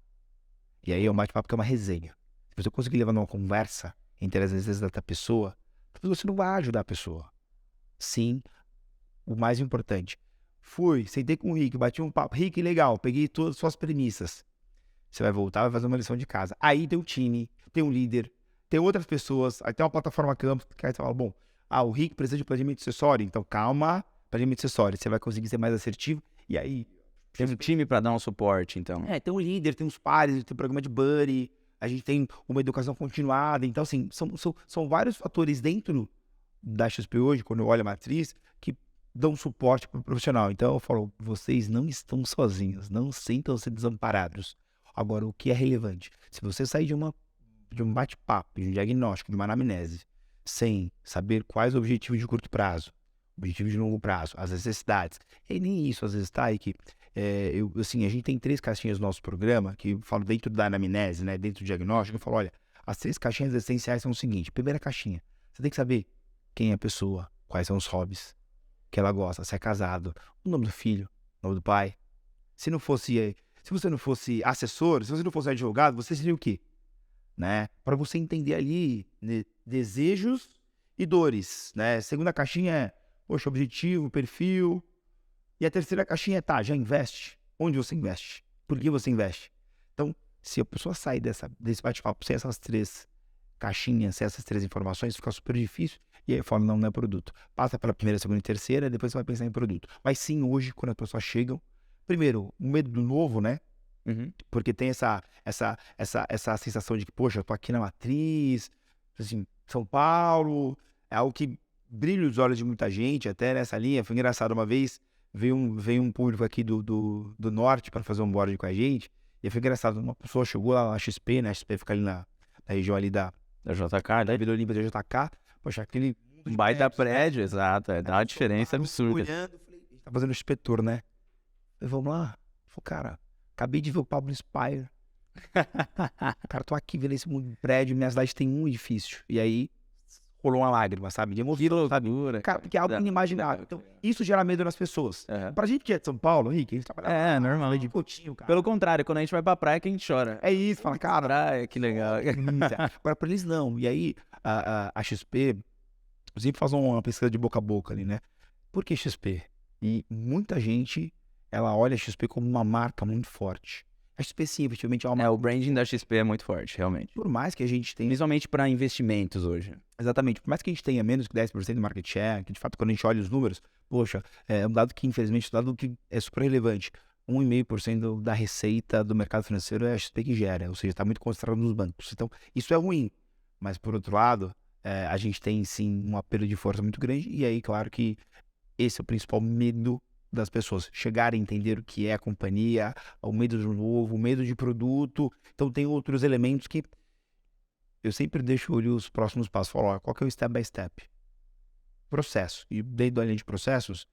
E aí é um bate-papo que é uma resenha. Se você conseguir levar numa conversa entre as necessidades da pessoa, talvez você não vai ajudar a pessoa. Sim, o mais importante. Sentei com o Rick, bati um papo. Rick, legal, peguei todas as suas premissas. Você vai voltar, vai fazer uma lição de casa. Aí tem um time, tem um líder, tem outras pessoas, aí tem uma plataforma campus, que aí você fala, bom, o Rick precisa de planejamento acessório, então calma, planejamento acessório, você vai conseguir ser mais assertivo, e aí... Tem um time para dar um suporte, então. Tem um líder, tem uns pares, tem um programa de buddy, a gente tem uma educação continuada, então assim, são vários fatores dentro da XP hoje, quando eu olho a matriz, que dão suporte para o profissional. Então eu falo, vocês não estão sozinhos, não sintam-se desamparados. Agora, o que é relevante? Se você sair de um bate-papo, de um diagnóstico, de uma anamnese, sem saber quais os objetivos de curto prazo, objetivos de longo prazo, as necessidades, e nem isso às vezes tá, aí que a gente tem 3 caixinhas no nosso programa, que eu falo dentro da anamnese, né, dentro do diagnóstico, eu falo, olha, as 3 caixinhas essenciais são o seguinte, primeira caixinha, você tem que saber quem é a pessoa, quais são os hobbies que ela gosta, se é casado, o nome do filho, o nome do pai. Se você não fosse assessor, se você não fosse advogado, você seria o quê? Né? Para você entender ali, né, desejos e dores, né? Segunda caixinha é, poxa, objetivo, perfil. E a terceira caixinha é, já investe. Onde você investe? Por que você investe? Então, se a pessoa sair desse bate-papo sem essas 3 caixinhas, sem essas 3 informações, fica super difícil. E aí fala, não é produto. Passa pela primeira, segunda e terceira, depois você vai pensar em produto. Mas sim, hoje, quando as pessoas chegam, primeiro, o medo do novo, né? Uhum. Porque tem essa sensação de que, poxa, eu tô aqui na matriz, assim, São Paulo, é algo que brilha os olhos de muita gente, até nessa linha. Foi engraçado, uma vez veio um público aqui do norte para fazer um board com a gente, e foi engraçado, uma pessoa chegou lá na XP, né? A XP fica ali na região ali da JK, da Vila Olímpia da JK, poxa, aquele mundo de baita prédios, né? prédio, exato. Dá uma diferença absurda. Olhando, eu falei, a gente tá fazendo inspetor, né? Eu, vamos lá. Eu falei, cara, acabei de ver o Pablo Spire. Cara, tô aqui vendo esse mundo de prédio, minha cidade tem um edifício. E aí, rolou uma lágrima, sabe? De emoção, sabe? Cara, porque é algo inimaginável. Então, isso gera medo nas pessoas. Uhum. Pra gente que é de São Paulo, Rick, a gente trabalha normal. de Coutinho, cara. Pelo contrário, quando a gente vai pra praia que a gente chora. É isso, fala, cara, Praia, que legal. Agora, pra eles não. E aí, a XP, sempre faz uma pesquisa de boca a boca ali, né? Por que XP? E muita gente, ela olha a XP como uma marca muito forte. A XP, sim, efetivamente é uma marca. O branding da XP é muito forte, realmente. Por mais que a gente tenha... Principalmente para investimentos hoje. Exatamente. Por mais que a gente tenha menos que 10% de market share, que de fato, quando a gente olha os números, poxa, é um dado que, infelizmente, um dado que é super relevante. 1,5% da receita do mercado financeiro é a XP que gera, ou seja, está muito concentrado nos bancos. Então, isso é ruim. Mas, por outro lado, a gente tem, sim, um apelo de força muito grande, e aí, claro que esse é o principal medo das pessoas, chegarem a entender o que é a companhia, o medo do novo, o medo de produto. Então, tem outros elementos que eu sempre deixo olhar os próximos passos. Falo, ó, qual que é o step by step? Processo. E dentro da linha de processos,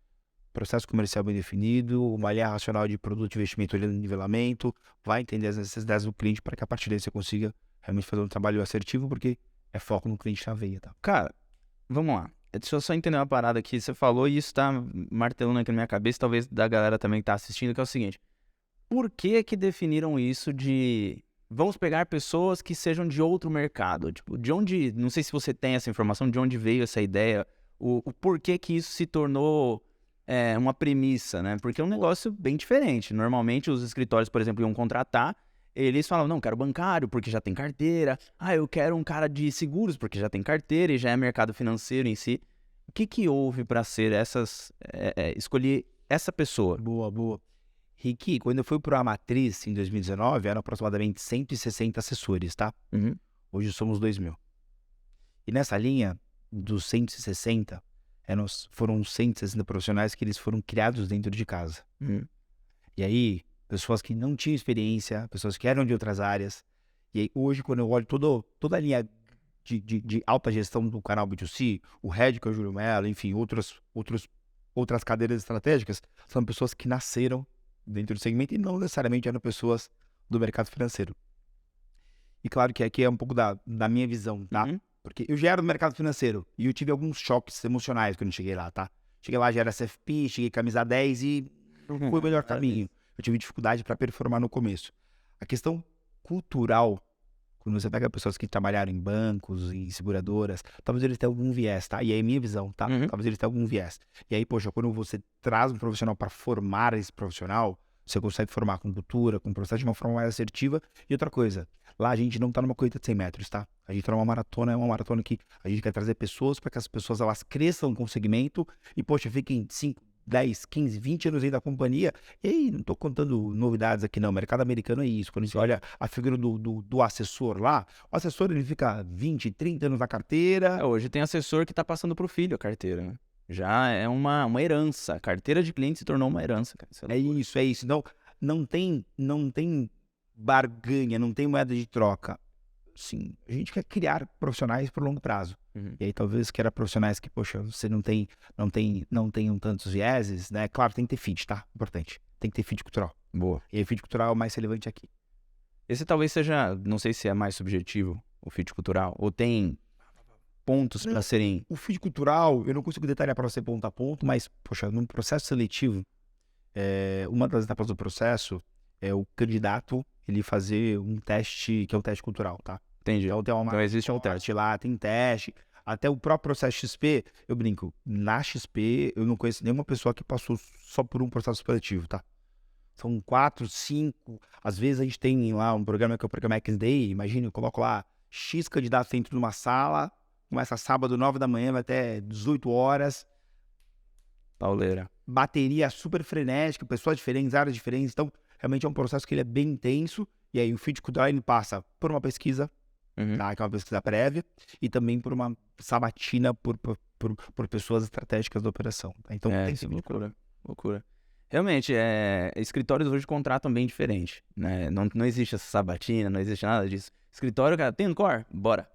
processo comercial bem definido, uma linha racional de produto e investimento olhando o nivelamento, vai entender as necessidades do cliente para que a partir daí você consiga realmente fazer um trabalho assertivo, porque é foco no cliente na veia, tá? Cara, vamos lá. Deixa eu só entender uma parada aqui. Você falou e isso tá martelando aqui na minha cabeça, talvez da galera também que tá assistindo, que é o seguinte. Por que que definiram isso de... Vamos pegar pessoas que sejam de outro mercado? Tipo, de onde... Não sei se você tem essa informação, de onde veio essa ideia, o porquê que isso se tornou uma premissa, né? Porque é um negócio bem diferente. Normalmente os escritórios, por exemplo, iam contratar, eles falam, não, quero bancário porque já tem carteira. Eu quero um cara de seguros porque já tem carteira e já é mercado financeiro em si. O que que houve para ser escolher essa pessoa? Boa. Ricky, quando eu fui para a Matriz em 2019, eram aproximadamente 160 assessores, tá? Uhum. Hoje somos 2.000. E nessa linha, dos 160, foram 160 profissionais que eles foram criados dentro de casa. Uhum. E aí, pessoas que não tinham experiência, pessoas que eram de outras áreas. E aí, hoje, quando eu olho toda a linha de alta gestão do canal B2C, o Head, que é o Júlio Mello, enfim, outras cadeiras estratégicas, são pessoas que nasceram dentro do segmento e não necessariamente eram pessoas do mercado financeiro. E claro que aqui é um pouco da minha visão, tá? Uhum. Porque eu já era do mercado financeiro e eu tive alguns choques emocionais quando cheguei lá, tá? Cheguei lá, já era CFP, cheguei camisa 10 e foi o melhor caminho. Eu tive dificuldade para performar no começo. A questão cultural, quando você pega pessoas que trabalharam em bancos, em seguradoras, talvez eles tenham algum viés, tá? E aí é minha visão, tá? Talvez eles tenham algum viés. E aí, poxa, quando você traz um profissional para formar esse profissional, você consegue formar com cultura, com processo de uma forma mais assertiva. E outra coisa, lá a gente não tá numa corrida de 100 metros, tá? A gente tá numa maratona, é uma maratona que a gente quer trazer pessoas para que as pessoas elas cresçam com o segmento e, poxa, fiquem 5, 10, 15, 20 anos aí da companhia. E aí, não tô contando novidades aqui não, o mercado americano é isso. Quando a gente olha a figura do assessor lá, o assessor ele fica 20, 30 anos na carteira. Hoje tem assessor que tá passando pro filho a carteira, né? Já é uma herança. A carteira de cliente se tornou uma herança, cara. É isso. Então, não tem barganha, não tem moeda de troca. Sim, a gente quer criar profissionais por longo prazo. E aí talvez queira profissionais que, poxa, você não tenham tantos vieses, né? Claro, tem que ter fit, tá? Importante. Tem que ter fit cultural. Boa. E aí fit cultural é o mais relevante aqui. Esse talvez seja, não sei se é mais subjetivo, o fit cultural, ou tem pontos para serem... O fit cultural, eu não consigo detalhar para você ponto a ponto, mas, poxa, num processo seletivo, uma das etapas do processo é o candidato ele fazer um teste, que é um teste cultural, tá? Entendi. Então existe um teste lá, tem teste. Até o próprio processo XP, eu brinco, na XP eu não conheço nenhuma pessoa que passou só por um processo seletivo, tá? São 4, 5, às vezes a gente tem lá um programa que é o programa X-Day, imagina, eu coloco lá X candidatos dentro de uma sala, começa sábado 9 da manhã, vai até 18 horas. Pauleira. Bateria super frenética, pessoas diferentes, áreas diferentes, então realmente é um processo que ele é bem intenso, e aí o fit cultural ele passa por uma pesquisa, tá? Que é uma pesquisa prévia, e também por uma sabatina por pessoas estratégicas da operação. Tá? Então tem esse loucura. Realmente, escritórios hoje contratam bem diferente, né? Não existe essa sabatina, não existe nada disso. Escritório, cara, tem no core? Bora.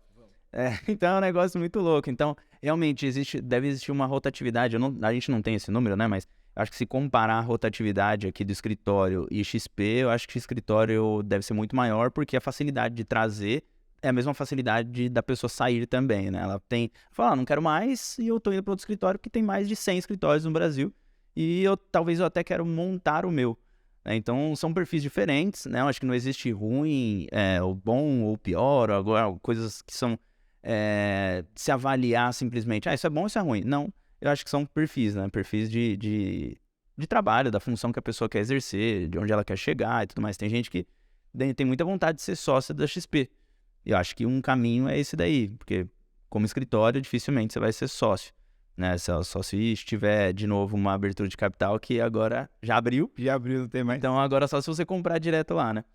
Então é um negócio muito louco. Então, realmente, deve existir uma rotatividade. A gente não tem esse número, né? Mas acho que se comparar a rotatividade aqui do escritório e XP, eu acho que o escritório deve ser muito maior, porque a facilidade de trazer é a mesma facilidade da pessoa sair também, né? Ela fala, não quero mais, e eu tô indo para outro escritório que tem mais de 100 escritórios no Brasil, e talvez eu até quero montar o meu. Então, são perfis diferentes, né? Eu acho que não existe ruim, ou bom ou pior, ou agora coisas que são se avaliar simplesmente, isso é bom ou isso é ruim. Não. Eu acho que são perfis, né? Perfis de trabalho, da função que a pessoa quer exercer, de onde ela quer chegar e tudo mais. Tem gente que tem muita vontade de ser sócia da XP. Eu acho que um caminho é esse daí, porque como escritório, dificilmente você vai ser sócio, né? Só se tiver, de novo, uma abertura de capital que agora já abriu. Já abriu, não tem mais. Então agora só se você comprar direto lá, né?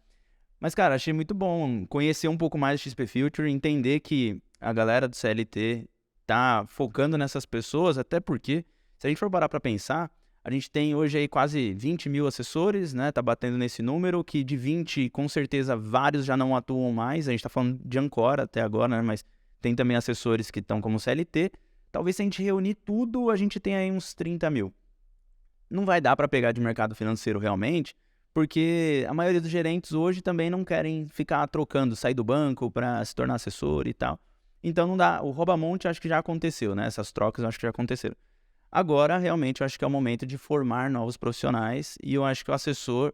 Mas, cara, achei muito bom conhecer um pouco mais do XP Future, entender que a galera do CLT tá focando nessas pessoas, até porque, se a gente for parar para pensar, a gente tem hoje aí quase 20 mil assessores, né? Tá batendo nesse número, que de 20, com certeza, vários já não atuam mais. A gente tá falando de Ancora até agora, né? Mas tem também assessores que estão como CLT. Talvez se a gente reunir tudo, a gente tenha aí uns 30 mil. Não vai dar para pegar de mercado financeiro realmente, porque a maioria dos gerentes hoje também não querem ficar trocando, sair do banco para se tornar assessor e tal. Então não dá, o rouba-monte acho que já aconteceu, né? Essas trocas eu acho que já aconteceram. Agora, realmente, eu acho que é o momento de formar novos profissionais, e eu acho que o assessor,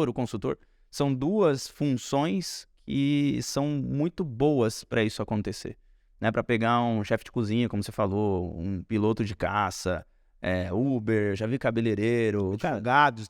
o consultor, são duas funções que são muito boas para isso acontecer, né? Para pegar um chefe de cozinha, como você falou, um piloto de caça, Uber, já vi cabeleireiro, advogado,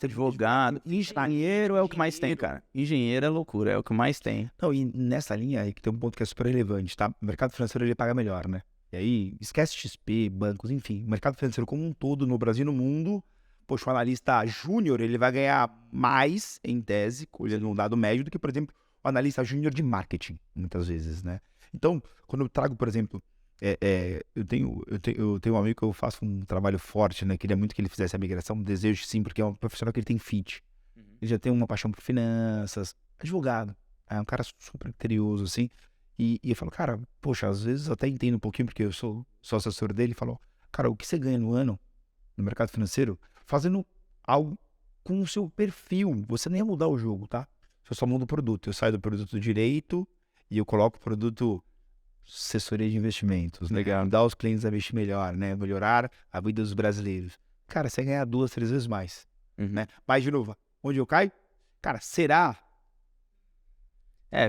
engenheiro é o que mais tem, cara. Engenheiro é loucura, é o que mais tem. Não, e nessa linha aí que tem um ponto que é super relevante, tá? O mercado financeiro ele paga melhor, né? E aí, esquece XP, bancos, enfim. O mercado financeiro como um todo, no Brasil e no mundo, poxa, o analista júnior, ele vai ganhar mais, em tese, olhando um dado médio, do que, por exemplo, o analista júnior de marketing, muitas vezes, né? Então, quando eu trago, por exemplo, eu tenho um amigo que eu faço um trabalho forte, né? Queria muito que ele fizesse a migração, desejo sim, porque é um profissional que ele tem fit. Ele já tem uma paixão por finanças, advogado, é um cara super criterioso, assim. E eu falo, cara, poxa, às vezes eu até entendo um pouquinho, porque eu sou assessor dele, ele falou, cara, o que você ganha no ano, no mercado financeiro, fazendo algo com o seu perfil, você nem ia mudar o jogo, tá? Eu só mudo o produto, eu saio do produto direito e eu coloco o produto assessoria de investimentos, legal, dar aos clientes a investir melhor, né? Melhorar a vida dos brasileiros. Cara, você ganha 2, 3 vezes mais, né? Mas, de novo, onde eu caio? Cara, será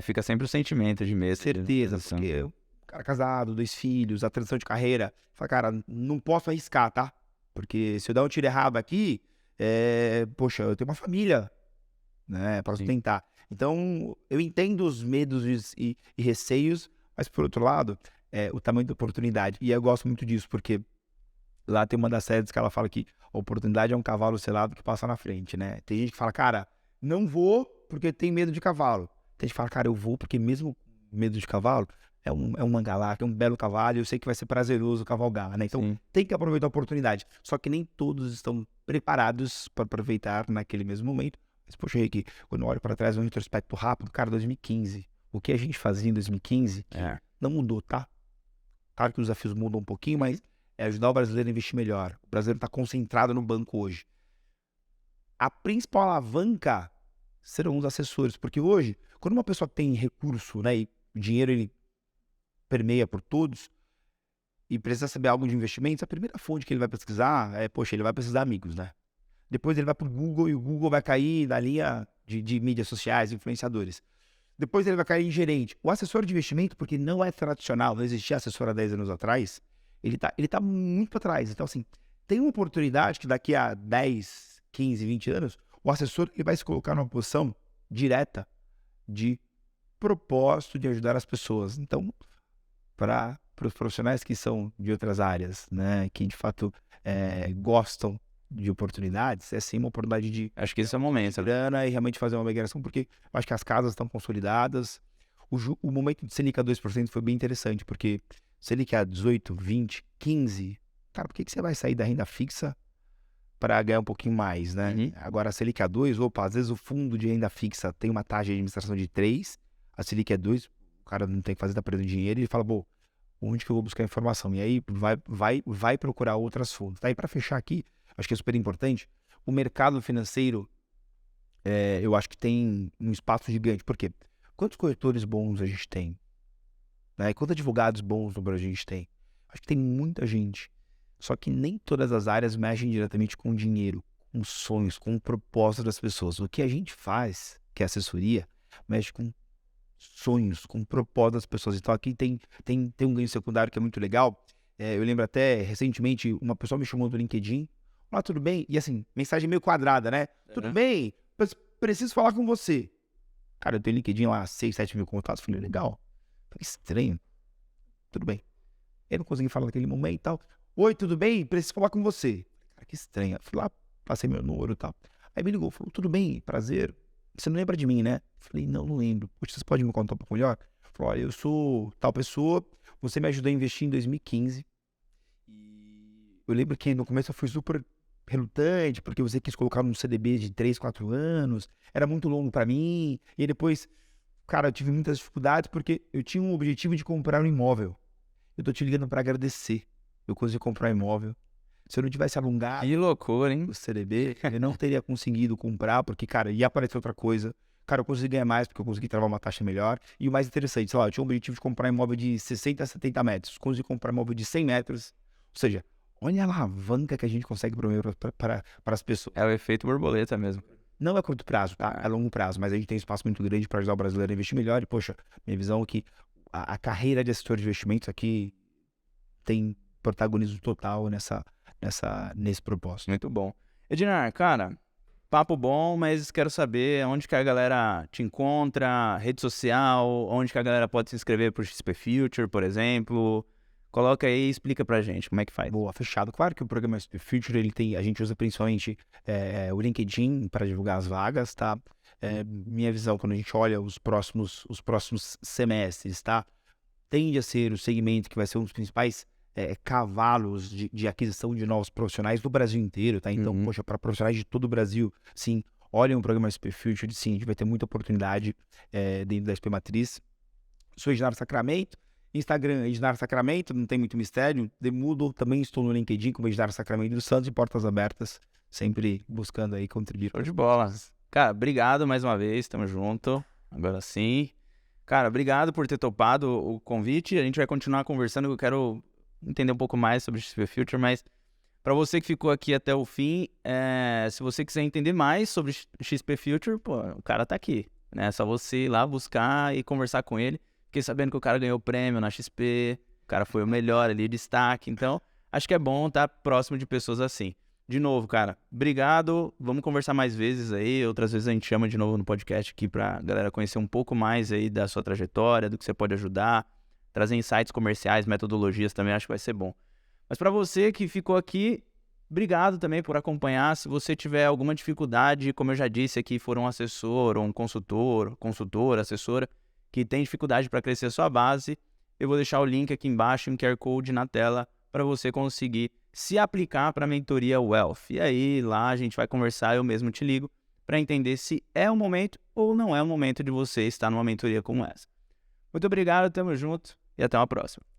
Fica sempre o sentimento de medo. Certeza, porque o cara casado, 2 filhos, a transição de carreira, fala, cara, não posso arriscar, tá? Porque se eu der um tiro errado aqui, poxa, eu tenho uma família, né, para Sim. sustentar. Então, eu entendo os medos e receios, mas por outro lado, o tamanho da oportunidade. E eu gosto muito disso, porque lá tem uma das séries que ela fala que a oportunidade é um cavalo selado que passa na frente, né? Tem gente que fala, cara, não vou porque tem medo de cavalo. Tem gente que fala, cara, eu vou porque mesmo com medo de cavalo, é um mangalá, é um belo cavalo, e eu sei que vai ser prazeroso cavalgar, né? Então, Sim. tem que aproveitar a oportunidade. Só que nem todos estão preparados para aproveitar naquele mesmo momento. Mas, poxa, Rick, quando eu olho para trás, um retrospecto rápido, cara, 2015. O que a gente fazia em 2015 não mudou, tá? Claro que os desafios mudam um pouquinho, mas é ajudar o brasileiro a investir melhor. O brasileiro está concentrado no banco hoje. A principal alavanca serão os assessores, porque hoje, quando uma pessoa tem recurso, né, e o dinheiro ele permeia por todos, e precisa saber algo de investimentos, a primeira fonte que ele vai pesquisar ele vai pesquisar amigos, né? Depois ele vai para o Google e o Google vai cair na linha de mídias sociais, influenciadores. Depois ele vai cair em gerente. O assessor de investimento, porque não é tradicional, não existia assessor há 10 anos atrás, ele tá muito para trás. Então, assim, tem uma oportunidade que daqui a 10, 15, 20 anos, o assessor ele vai se colocar numa posição direta de propósito de ajudar as pessoas. Então, para os profissionais que são de outras áreas, né, que de fato gostam de oportunidades, é sim uma oportunidade de Acho que esse é o momento. grana e realmente fazer uma migração, porque eu acho que as casas estão consolidadas. O momento de Selic a 2% foi bem interessante, porque Selic a 18, 20, 15, cara, por que você vai sair da renda fixa para ganhar um pouquinho mais, né? Uhum. Agora a Selic a 2, opa, às vezes o fundo de renda fixa tem uma taxa de administração de 3, a Selic é 2, o cara não tem que fazer, tá perdendo dinheiro, e ele fala, bom, onde que eu vou buscar informação? E aí vai procurar outras fontes. Tá? E para fechar aqui, acho que é super importante, o mercado financeiro, eu acho que tem um espaço gigante. Por quê? Quantos corretores bons a gente tem? Né? Quantos advogados bons no Brasil a gente tem? Acho que tem muita gente. Só que nem todas as áreas mexem diretamente com dinheiro, com sonhos, com o propósito das pessoas. O que a gente faz, que é assessoria, mexe com sonhos, com o propósito das pessoas. Então aqui tem um ganho secundário que é muito legal. Eu lembro até, recentemente, uma pessoa me chamou do LinkedIn. Olá, tudo bem? E assim, mensagem meio quadrada, né? Tudo bem? Preciso falar com você. Cara, eu tenho LinkedIn lá, 6, 7 mil contatos. Falei, legal. Falei, estranho. Tudo bem. Eu não consegui falar naquele momento e tal. Oi, tudo bem? Preciso falar com você. Cara, que estranho. Fui lá, passei meu número e tal. Aí me ligou, falou, tudo bem, prazer. Você não lembra de mim, né? Falei, não lembro. Poxa, vocês podem me contar um pouco melhor? Falou, olha, eu sou tal pessoa, você me ajudou a investir em 2015. E eu lembro que no começo eu fui super relutante, porque você quis colocar num CDB de 3, 4 anos, era muito longo pra mim. E depois, cara, eu tive muitas dificuldades porque eu tinha um objetivo de comprar um imóvel. Eu tô te ligando pra agradecer. Eu consegui comprar um imóvel. Se eu não tivesse alongado Que loucura, hein? o CDB, eu não teria conseguido comprar, porque, cara, ia aparecer outra coisa. Cara, eu consegui ganhar mais, porque eu consegui travar uma taxa melhor. E o mais interessante, sei lá, eu tinha o objetivo de comprar um imóvel de 60 a 70 metros. Consegui comprar um imóvel de 100 metros. Ou seja, olha a alavanca que a gente consegue promover para as pessoas. É o efeito borboleta mesmo. Não é curto prazo, tá? É longo prazo, mas a gente tem um espaço muito grande para ajudar o brasileiro a investir melhor. E, poxa, minha visão é que a carreira de assessor de investimentos aqui tem protagonismo total nesse propósito. Muito bom. Ednar, cara, papo bom, mas quero saber onde que a galera te encontra, rede social, onde que a galera pode se inscrever pro XP Future, por exemplo. Coloca aí e explica pra gente como é que faz. Boa, fechado. Claro que o programa XP Future, a gente usa principalmente o LinkedIn para divulgar as vagas, tá? Minha visão, quando a gente olha os próximos semestres, tá? Tende a ser o segmento que vai ser um dos principais cavalos de aquisição de novos profissionais do Brasil inteiro, tá? Então, poxa, para profissionais de todo o Brasil, sim, olhem o programa XP Future, sim, a gente vai ter muita oportunidade dentro da XP Matriz. Sou Ednar Sacramento, Instagram Ednar Sacramento, não tem muito mistério. Demudo, também estou no LinkedIn como Ednar Sacramento dos Santos, e portas abertas, sempre buscando aí contribuir. Show de bola. Cara, obrigado mais uma vez, tamo junto. Agora sim. Cara, obrigado por ter topado o convite. A gente vai continuar conversando, eu quero entender um pouco mais sobre o XP Future, mas para você que ficou aqui até o fim, se você quiser entender mais sobre XP Future, pô, o cara tá aqui. né? É só você ir lá buscar e conversar com ele. Fiquei sabendo que o cara ganhou prêmio na XP, o cara foi o melhor ali, destaque. Então, acho que é bom estar próximo de pessoas assim. De novo, cara, obrigado. Vamos conversar mais vezes aí. Outras vezes a gente chama de novo no podcast aqui pra galera conhecer um pouco mais aí da sua trajetória, do que você pode ajudar, trazer insights comerciais, metodologias também, acho que vai ser bom. Mas para você que ficou aqui, obrigado também por acompanhar. Se você tiver alguma dificuldade, como eu já disse aqui, for um assessor ou um consultor, assessora, que tem dificuldade para crescer a sua base, eu vou deixar o link aqui embaixo, um QR Code na tela, para você conseguir se aplicar para a mentoria Wealth. E aí, lá a gente vai conversar, eu mesmo te ligo, para entender se é o momento ou não é o momento de você estar numa mentoria como essa. Muito obrigado, tamo junto e até uma próxima.